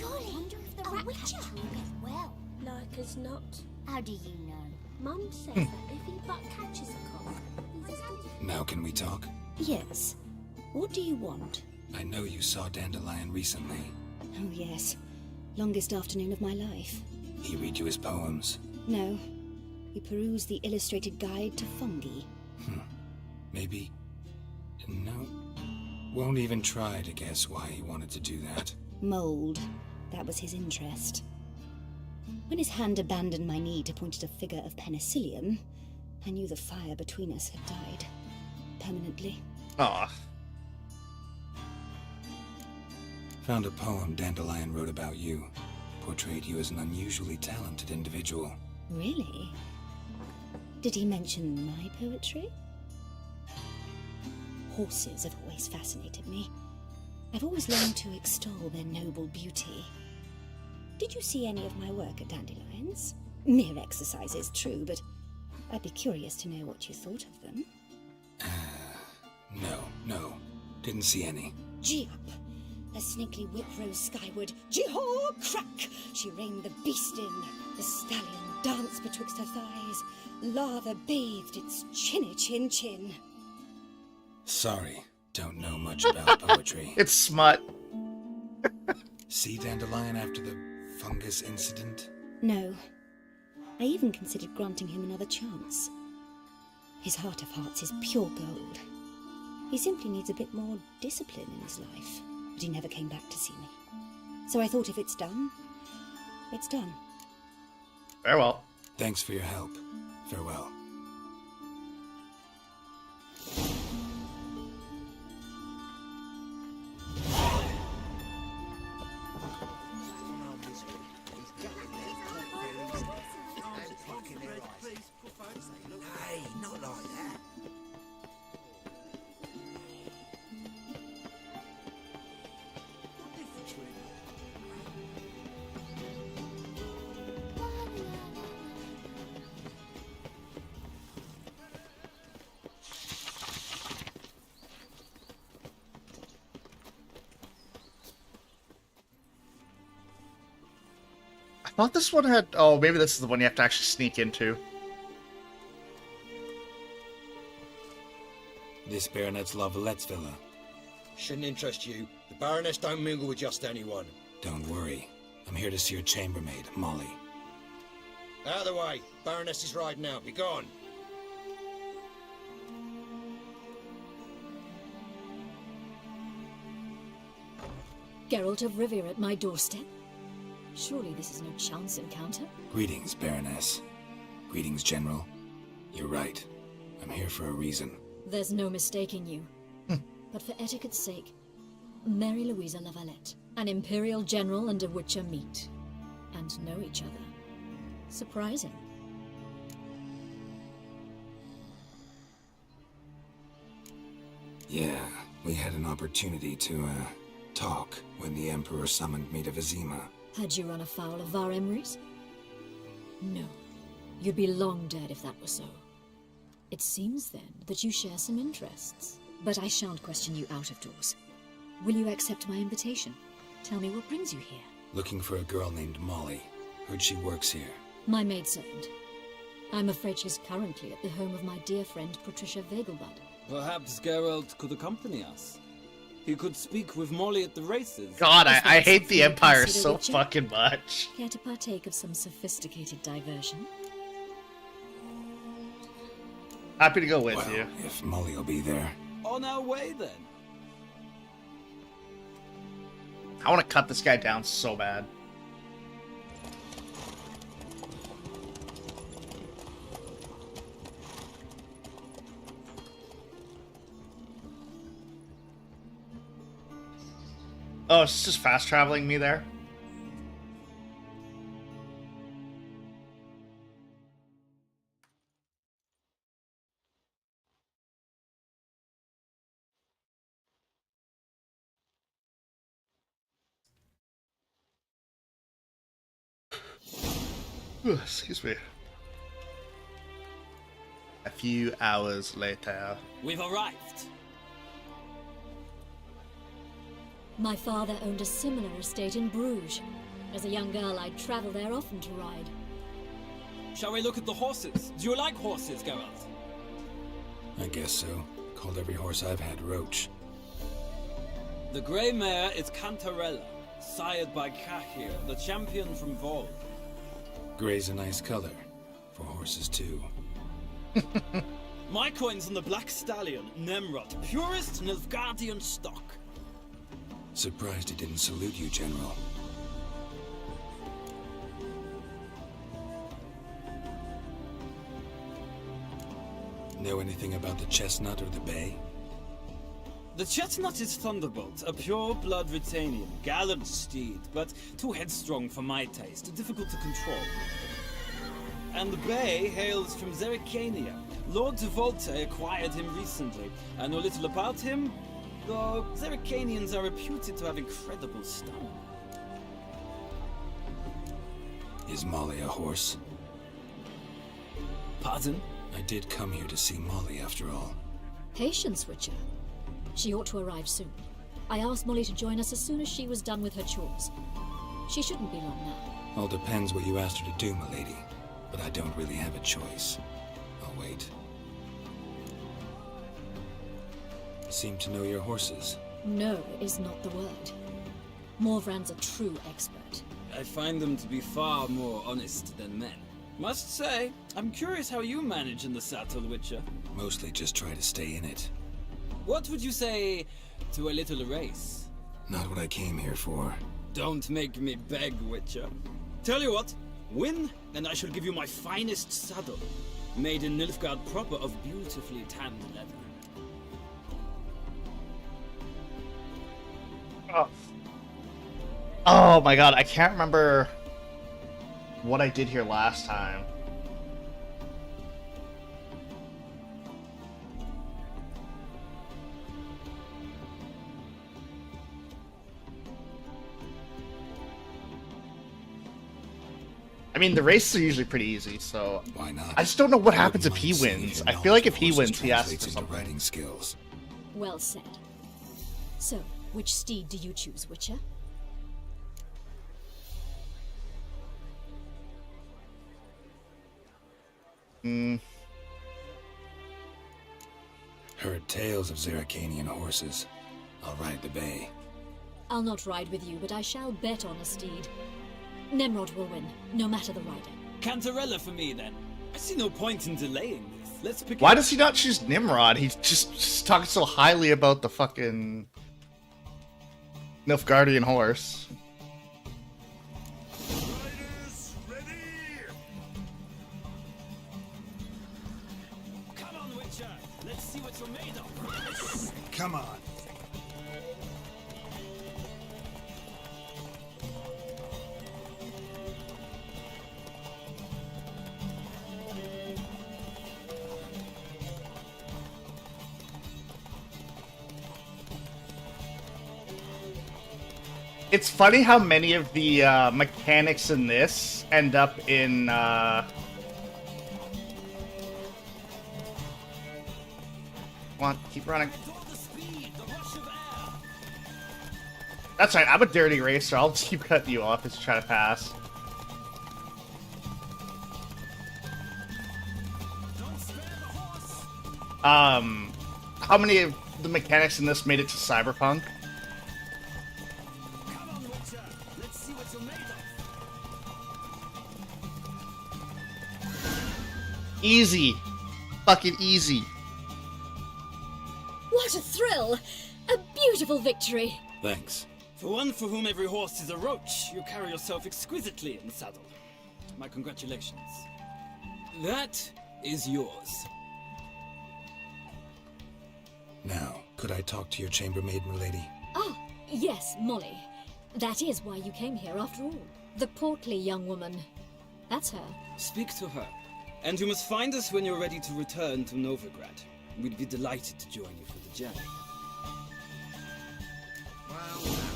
Golly, I wonder if the a rat witcher. catcher will get well. Like as not. How do you know? Mum says that if he but catches a cough, he's as good. Now can we talk? Yes. What do you want? I know you saw Dandelion recently. Oh, yes. Longest afternoon of my life. He read you his poems. No. We perused the illustrated guide to fungi. Maybe... No. Won't even try to guess why he wanted to do that. Mold. That was his interest. When his hand abandoned my knee to point at a figure of penicillium, I knew the fire between us had died. Permanently. Aw. Found a poem Dandelion wrote about you. Portrayed you as an unusually talented individual. Really? Did he mention my poetry? Horses have always fascinated me. I've always longed to extol their noble beauty. Did you see any of my work at Dandelions? Mere exercises, true, but I'd be curious to know what you thought of them. No. Didn't see any. Gee up! The snakely whip rose skyward. Gee-haw! Crack! She reined the beast in. The stallion danced betwixt her thighs. Lava bathed its chinny chin. Sorry, don't know much about poetry. It's smut. See Dandelion after the fungus incident? No. I even considered granting him another chance. His heart of hearts is pure gold. He simply needs a bit more discipline in his life. But he never came back to see me. So I thought if it's done, it's done. Farewell. Thanks for your help. Farewell. Hey, not like that. thought this one had... Oh, maybe this is the one you have to actually sneak into. This Baronet's Lavalette's villa. Shouldn't interest you. The Baroness don't mingle with just anyone. Don't worry. I'm here to see your chambermaid, Molly. Out of the way. Baroness is riding out. Be gone. Geralt of Rivia at my doorstep? Surely this is no chance encounter? Greetings, Baroness. Greetings, General. You're right. I'm here for a reason. There's no mistaking you. But for etiquette's sake, Mary Louisa Lavalette, an Imperial General and a Witcher meet. And know each other. Surprising. Yeah, we had an opportunity to, talk when the Emperor summoned me to Vizima. Had you run afoul of Var Emrys? No. You'd be long dead if that were so. It seems, then, that you share some interests. But I shan't question you out of doors. Will you accept my invitation? Tell me what brings you here. Looking for a girl named Molly. Heard she works here. My maidservant. I'm afraid she's currently at the home of my dear friend Patricia Vegelbud. Perhaps Geralt could accompany us. He could speak with Molly at the races. God, I hate the you Empire consider so Witcher? fucking much. Care to partake of some sophisticated diversion? Happy to go with Well, you. if Molly will be there. On our way, then. I want to cut this guy down so bad. Oh, it's just fast traveling me there. Excuse me. A few hours later. We've arrived. My father owned a similar estate in Bruges. As a young girl, I'd travel there often to ride. Shall we look at the horses? Do you like horses, Geralt? I guess so. Called every horse I've had Roach. The grey mare is Cantarella, sired by Cahir, the champion from Vol. Gray's a nice color. For horses, too. My coin's on the black stallion, Nemrod, purest Nilfgaardian stock. Surprised he didn't salute you, General. Know anything about the Chestnut or the Bay? The Chestnut is Thunderbolt, a pure-blood Britannian, gallant steed, but too headstrong for my taste, difficult to control. And the Bay hails from Zerrikania. Lord de Volte acquired him recently. I know little about him, though Zerrikanians are reputed to have incredible stamina. Is Molly a horse? Pardon? I did come here to see Molly, after all. Patience, Witcher. She ought to arrive soon. I asked Molly to join us as soon as she was done with her chores. She shouldn't be long now. All depends what you asked her to do, milady. But I don't really have a choice. I'll wait. Seem to know your horses. No is not the word. Morvran's a true expert. I find them to be far more honest than men. Must say, I'm curious how you manage in the saddle, Witcher. Mostly just try to stay in it. What would you say to a little race? Not what I came here for. Don't make me beg, Witcher. Tell you what, win, and I shall give you my finest saddle. Made in Nilfgaard proper of beautifully tanned leather. Oh my god, I can't remember what I did here last time. I mean, the races are usually pretty easy, so... Why not? I just don't know what happens if he wins. I feel like if he wins, he asks for into something. riding skills. Well said. So, which steed do you choose, Witcher? Heard tales of Zeracanian horses. I'll ride the bay. I'll not ride with you, but I shall bet on a steed. Nemrod will win, no matter the rider. Cantarella for me, then. I see no point in delaying this. Let's pick. Why does he not choose Nimrod? He's just talking so highly about the fucking Nilfgaardian horse. Come on, Witcher. Let's see what you're made of. Come on. It's funny how many of the mechanics in this end up in Come on, keep running. That's right, I'm a dirty racer. I'll just keep cutting you off as you try to pass. How many of the mechanics in this made it to Cyberpunk? Easy. Fucking easy. What a thrill! A beautiful victory! Thanks. For one for whom every horse is a roach, you carry yourself exquisitely in the saddle. My congratulations. That is yours. Now, could I talk to your chambermaid, milady? Ah, yes, Molly. That is why you came here after all. The portly young woman. That's her. Speak to her. And you must find us when you're ready to return to Novigrad. We'd be delighted to join you for the journey.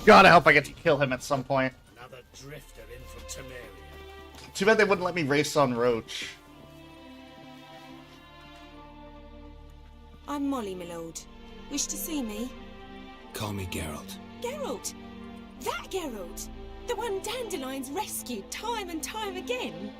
God, I hope I get to kill him at some point. Another drifter in from Temeria. Too bad they wouldn't let me race on Roach. I'm Molly, my lord. Wish to see me? Call me Geralt. Geralt! That Geralt! The one Dandelion's rescued time and time again!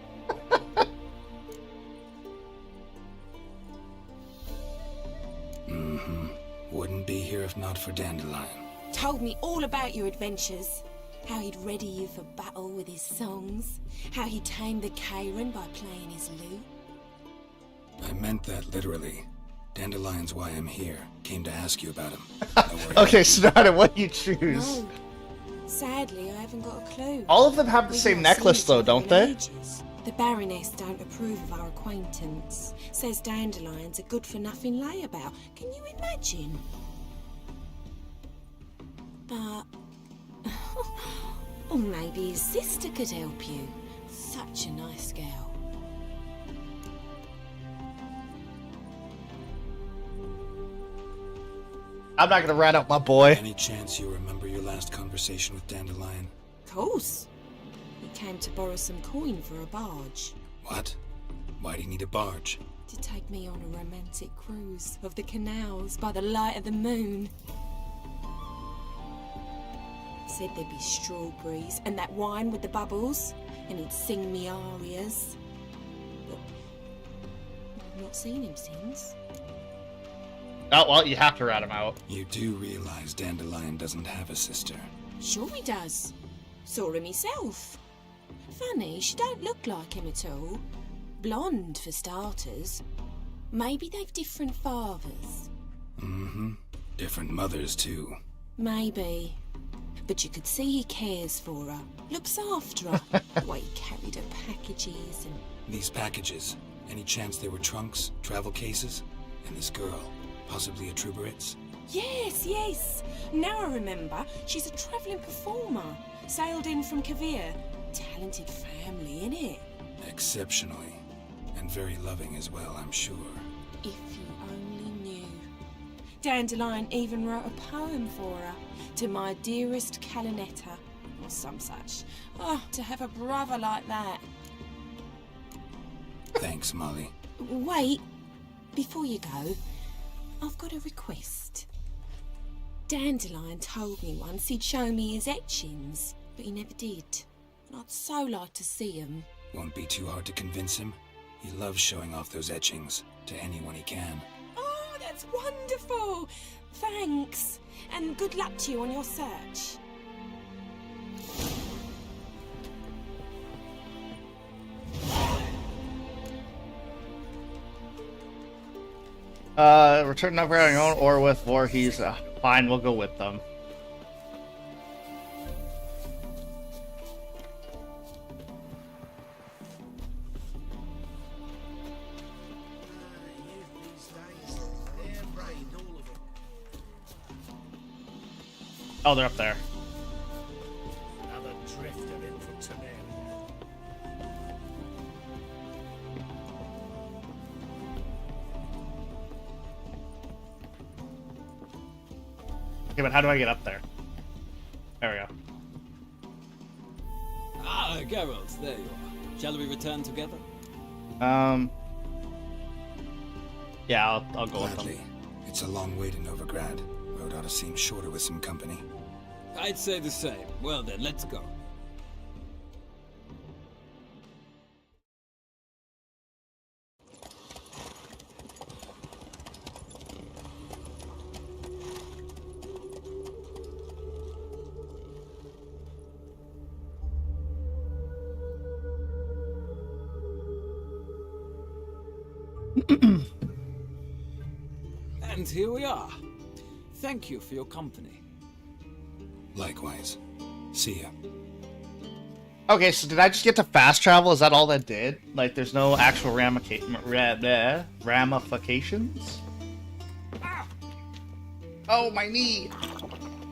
Wouldn't be here if not for Dandelion. Told me all about your adventures. How he'd ready you for battle with his songs. How he tamed the Kairan by playing his lute. I meant that literally. Dandelion's why I'm here. Came to ask you about him. Okay, Sonata, what do you choose? No. Sadly, I haven't got a clue. All of them have the We've same not necklace, seen though, each don't other in they? ages. The Baroness don't approve of our acquaintance. Says Dandelion's a good-for-nothing layabout. Can you imagine? But... or maybe his sister could help you. Such a nice girl. I'm not gonna rat out my boy. Any chance you remember your last conversation with Dandelion? Of course. He came to borrow some coin for a barge. What? Why do you need a barge? To take me on a romantic cruise of the canals by the light of the moon. Said there'd be strawberries and that wine with the bubbles, and he'd sing me arias. But I've not seen him since. Oh, well, you have to rat him out. You do realize Dandelion doesn't have a sister. Sure he does. Saw him himself. Funny, she don't look like him at all. Blonde, for starters. Maybe they've different fathers. Different mothers, too. Maybe. But you could see he cares for her. Looks after her. The way he carried her packages and... These packages, any chance they were trunks, travel cases? And this girl, possibly a Truberitz? Yes, yes. Now I remember. She's a travelling performer. Sailed in from Kavir. Talented family, innit? Exceptionally. And very loving as well, I'm sure. If you only knew. Dandelion even wrote a poem for her. To my dearest Calinetta. Or some such. Oh, to have a brother like that. Thanks, Molly. Wait. Before you go, I've got a request. Dandelion told me once he'd show me his etchings, but he never did. And I'd so like to see them. Won't be too hard to convince him. He loves showing off those etchings to anyone he can. Oh, that's wonderful! Thanks. And good luck to you on your search. Return to Novigrad on your own or with Voorhees. Fine, we'll go with them. Oh, they're up there. Another drift of infantrymen. Okay, but how do I get up there? There we go. Ah, Geralt, there you are. Shall we return together? Yeah, I'll go with them. Gladly. It's a long way to Novigrad. Road ought to seem shorter with some company. I'd say the same. Well then, let's go. And here we are. Thank you for your company. Likewise. See ya. Okay, so did I just get to fast travel? Is that all that did? Like, there's no actual ramifications? Oh, my knee!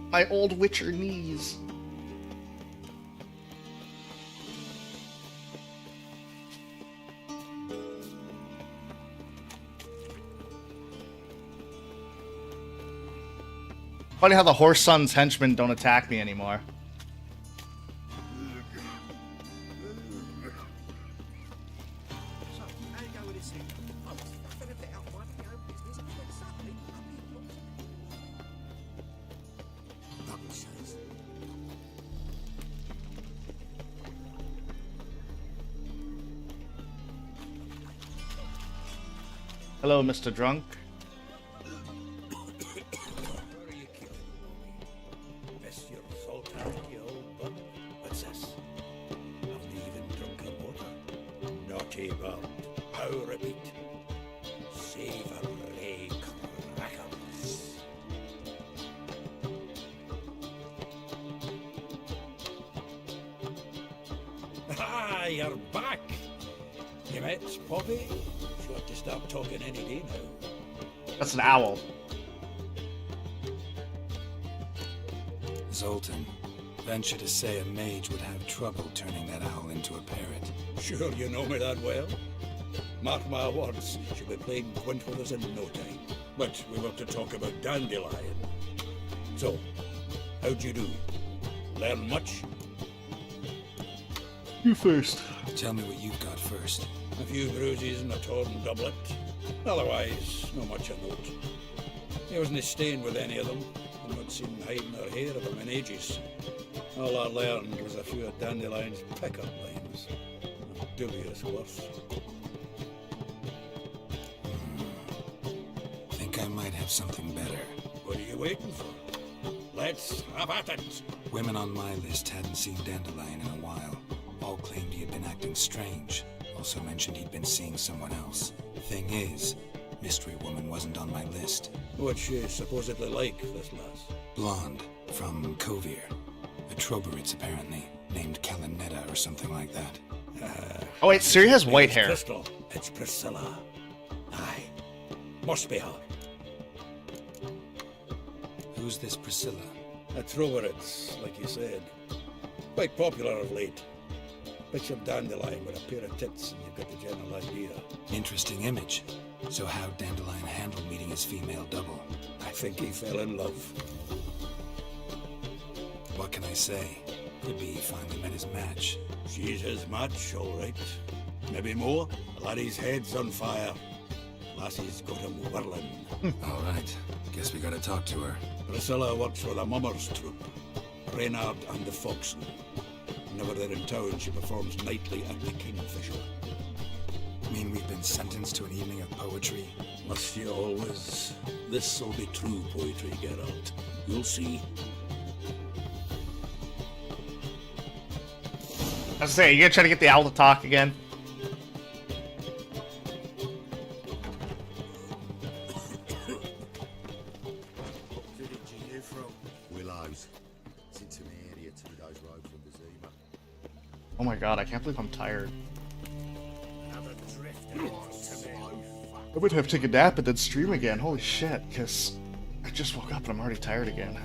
My old Witcher knees. Funny how the Horse Son's henchmen don't attack me anymore. Hello, Mr. Drunk. Ah, you're back. You met Poppy? She'll have to stop talking any day now. That's an owl. Zoltan, venture to say a mage would have trouble turning that owl into a parrot. Sure you know me that well. Mark my words, she'll be playing quint with us in no time. But we were to talk about Dandelion. So, how'd you do? Learn much? You first. Tell me what you've got first. A few bruises and a torn doublet. Otherwise, no much of note. He wasn't staying with any of them. I've not seen hiding or hair of them in ages. All I learned was a few of Dandelion's pickup lines. Of dubious worth. Think I might have something better. What are you waiting for? Let's have at it! Women on my list hadn't seen Dandelion in a while. All claimed he had been acting strange. Also mentioned he'd been seeing someone else. Thing is, Mystery Woman wasn't on my list. What's she supposedly like, this lass? Blonde, from Kovir. A Troberitz, apparently. Named Kalinetta or something like that. Oh wait, Ciri has white hair. Crystal, it's Priscilla. Aye. Must be her. Who's this Priscilla? A Troberitz, like you said. Quite popular of late. Picture Dandelion with a pair of tits and you've got the general idea. Interesting image. So how'd Dandelion handle meeting his female double? I think he fell in love. What can I say? Could be he finally met his match. She's his match, all right. Maybe more. The laddie's head's on fire. Lassie's got him whirling. All right. Guess we gotta talk to her. Priscilla works for the Mummers troupe. Reynard and the Foxen. Whenever they're in town, she performs nightly at the Kingfisher. mean we've been sentenced to an evening of poetry? Must you always? This'll be true poetry, Geralt. You'll see. I was saying, you gonna try to get the owl to talk again? Willows. It's into my area 2 days road from Bazima. Oh my god, I can't believe I'm tired. I would have to take a nap and then stream again. Holy shit, because I just woke up and I'm already tired again.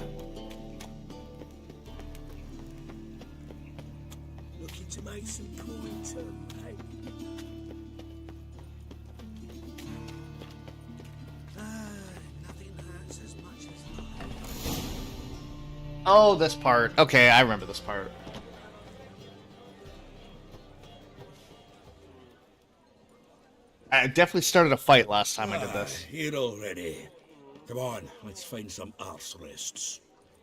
Looking to make some coin too, eh? Nothing hurts as much as life. Oh, this part. Okay, I remember this part. I definitely started a fight last time I did this. Here already. Come on, let's find some arse rests.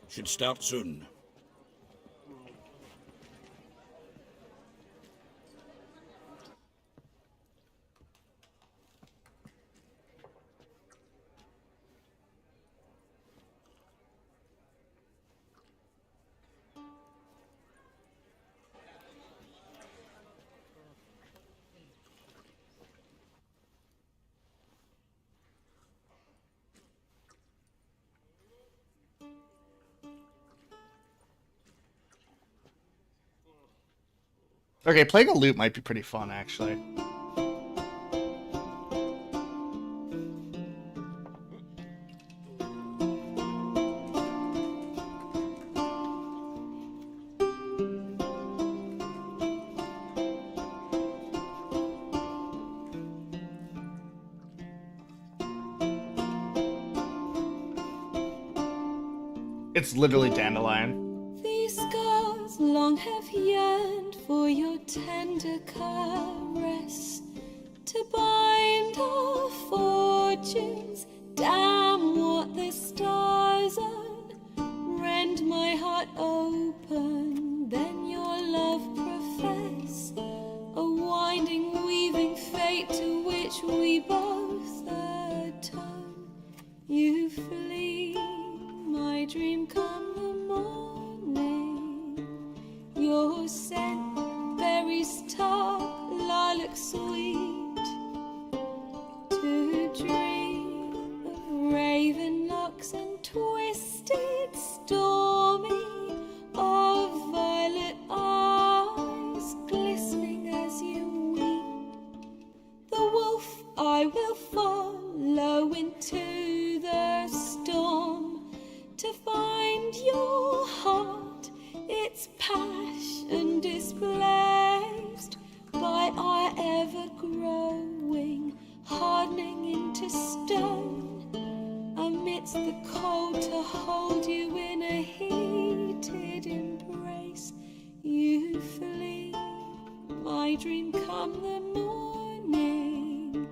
Should start soon. Okay, playing a loop might be pretty fun, actually. It's literally Dandelion. These scars long have yearned for your tender caress, to bind our fortunes. Damn what the stars own. Rend my heart open, then your love profess. A winding, weaving fate to which we both atone. You flee, my dream come the morning. Your scent, berries tart, lilac sweet. To dream of raven locks and twisted, stormy, of violet eyes glistening as you weep. The wolf I will follow into the storm, to find your heart, its passion displaced by our ever-growing, hardening into stone, amidst the cold to hold you in a heated embrace. You flee, my dream come the morning,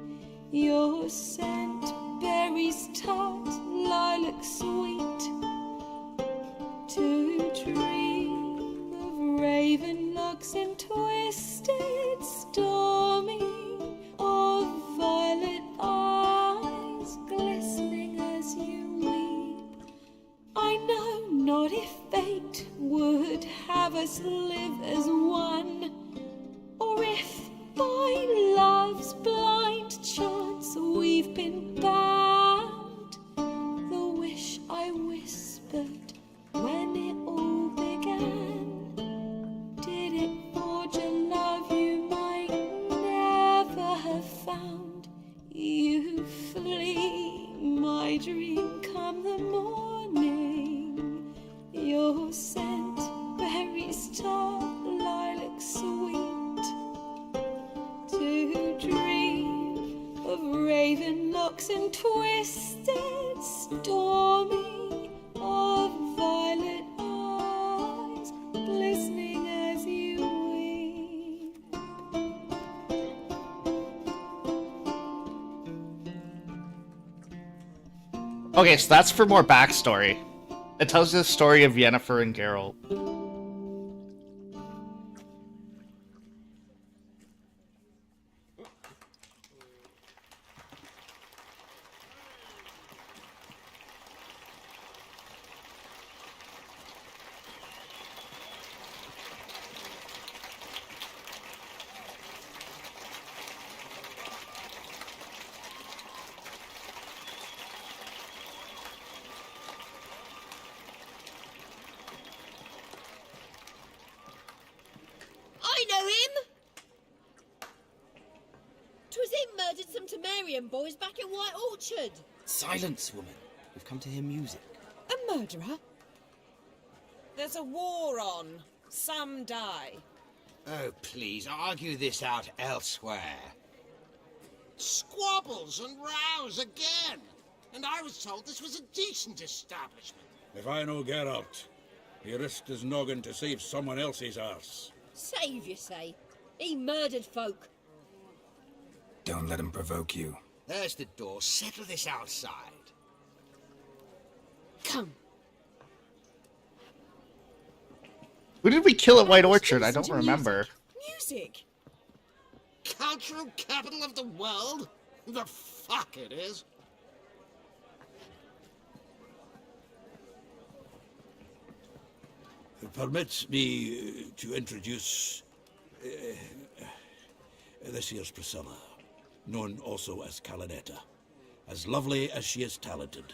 your scent, berries tart, lilac sweet. To dream of raven locks and twisted, stormy, of violet eyes glistening as you weep. I know not if fate would have us live as one, or if by love's blind chance we've been bound. The wish I whispered when it all began, did it forge a love you might never have found? You flee, my dream come the morning, your scent, berries tart, lilac sweet. To dream of raven locks and twisted, stormy, of violet eyes glistening as you weep. Okay, so that's for more backstory. It tells you the story of Yennefer and Geralt. Barbarian boys back at White Orchard. Silence, woman. We've come to hear music. A murderer? There's a war on. Some die. Oh, please, argue this out elsewhere. Squabbles and rows again. And I was told this was a decent establishment. If I know Geralt, he risked his noggin to save someone else's arse. Save, you say? He murdered folk. Don't let him provoke you. There's the door. Settle this outside. Come. Who did we kill at White Orchard? I don't remember. Music. Cultural capital of the world? The fuck it is. Permit me to introduce this here's Priscilla, known also as Calinetta, as lovely as she is talented.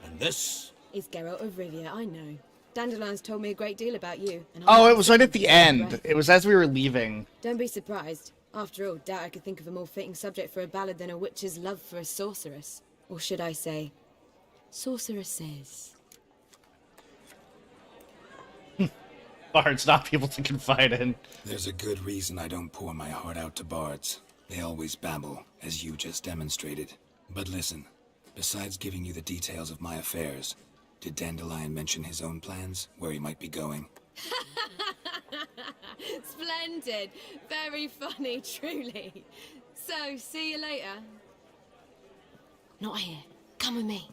And this Is Geralt of Rivia, I know. Dandelion's told me a great deal about you. And Oh, it was right at the end. It was as we were leaving. Don't be surprised. After all, doubt I could think of a more fitting subject for a ballad than a witch's love for a sorceress. Or should I say, sorceresses. Bards, not people to confide in. There's a good reason I don't pour my heart out to bards. They always babble, as you just demonstrated. But listen, besides giving you the details of my affairs, did Dandelion mention his own plans, where he might be going? Splendid. Very funny, truly. So, see you later. Not here. Come with me.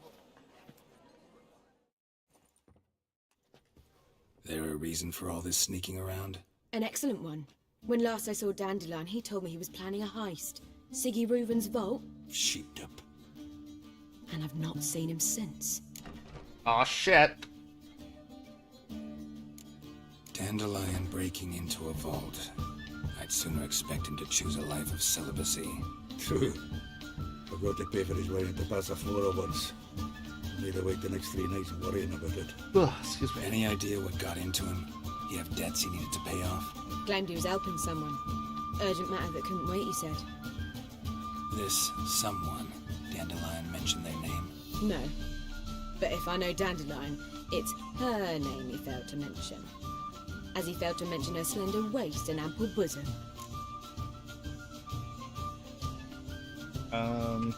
There a reason for all this sneaking around? An excellent one. When last I saw Dandelion, he told me he was planning a heist. Siggy Reuven's vault. sheeped up. And I've not seen him since. Aw, shit. Dandelion breaking into a vault. I'd sooner expect him to choose a life of celibacy. True. Forgot to pay for his way into Passaflora once. Made her wait the next 3 nights worrying about it. Ugh, excuse me. Any idea what got into him? He have debts he needed to pay off? Claimed he was helping someone. Urgent matter that couldn't wait, he said. This someone, Dandelion mentioned their name? No. But if I know Dandelion, it's her name he failed to mention. As he failed to mention her slender waist and ample bosom.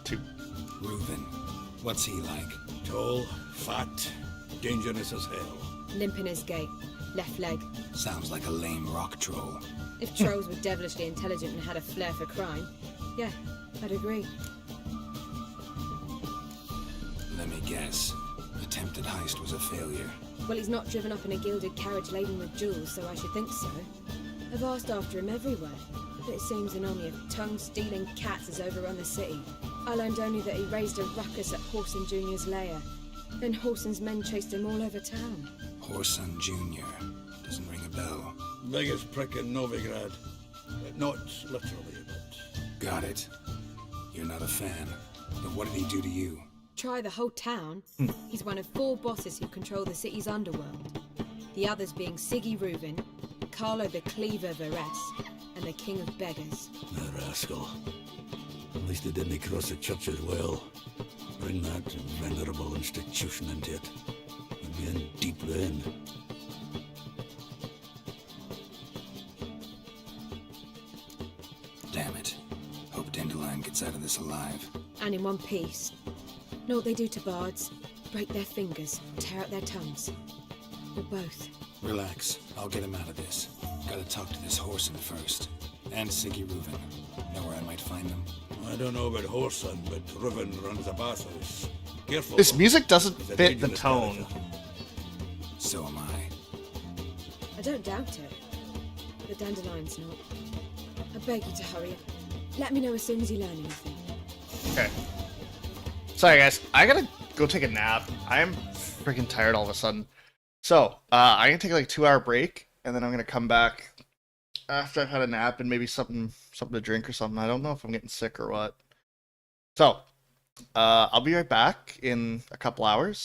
2. Reuven. What's he like? Tall, fat, dangerous as hell. Limp in his gait. Left leg. Sounds like a lame rock troll. If trolls were devilishly intelligent and had a flair for crime, yeah, I'd agree. Let me guess. Attempted heist was a failure. Well, he's not driven up in a gilded carriage laden with jewels, so I should think so. I've asked after him everywhere, but it seems an army of tongue-stealing cats has overrun the city. I learned only that he raised a ruckus at Whoreson Jr.'s lair. Then Whoreson's men chased him all over town. Whoreson Jr. Doesn't ring a bell. Biggest prick in Novigrad. Not literally, but... Got it. You're not a fan. But what did he do to you? Try the whole town. He's one of 4 bosses who control the city's underworld. The others being Siggy Reuven, Carlo the Cleaver Varese, and the King of Beggars. The rascal. At least he didn't cross the church as well. Bring that venerable institution into it. And be in deep then. Damn it. Hope Dandelion gets out of this alive. And in one piece. Know what they do to bards? Break their fingers, tear out their tongues. Or both. Relax. I'll get him out of this. Gotta talk to this Whoreson first. And Siggy Reuven. Know where I might find them? I don't know about Whoreson, but Reuven runs a bathhouse. Careful. This music doesn't He's a fit the dangerous tone. character. So am I. I don't doubt it. But Dandelion's not. I beg you to hurry up. Let me know as soon as you learn anything. Okay. Sorry, guys. I gotta go take a nap. I'm freaking tired all of a sudden. So, I'm gonna take like a 2-hour break, and then I'm gonna come back after I've had a nap and maybe something to drink or something. I don't know if I'm getting sick or what. So, I'll be right back in a couple hours.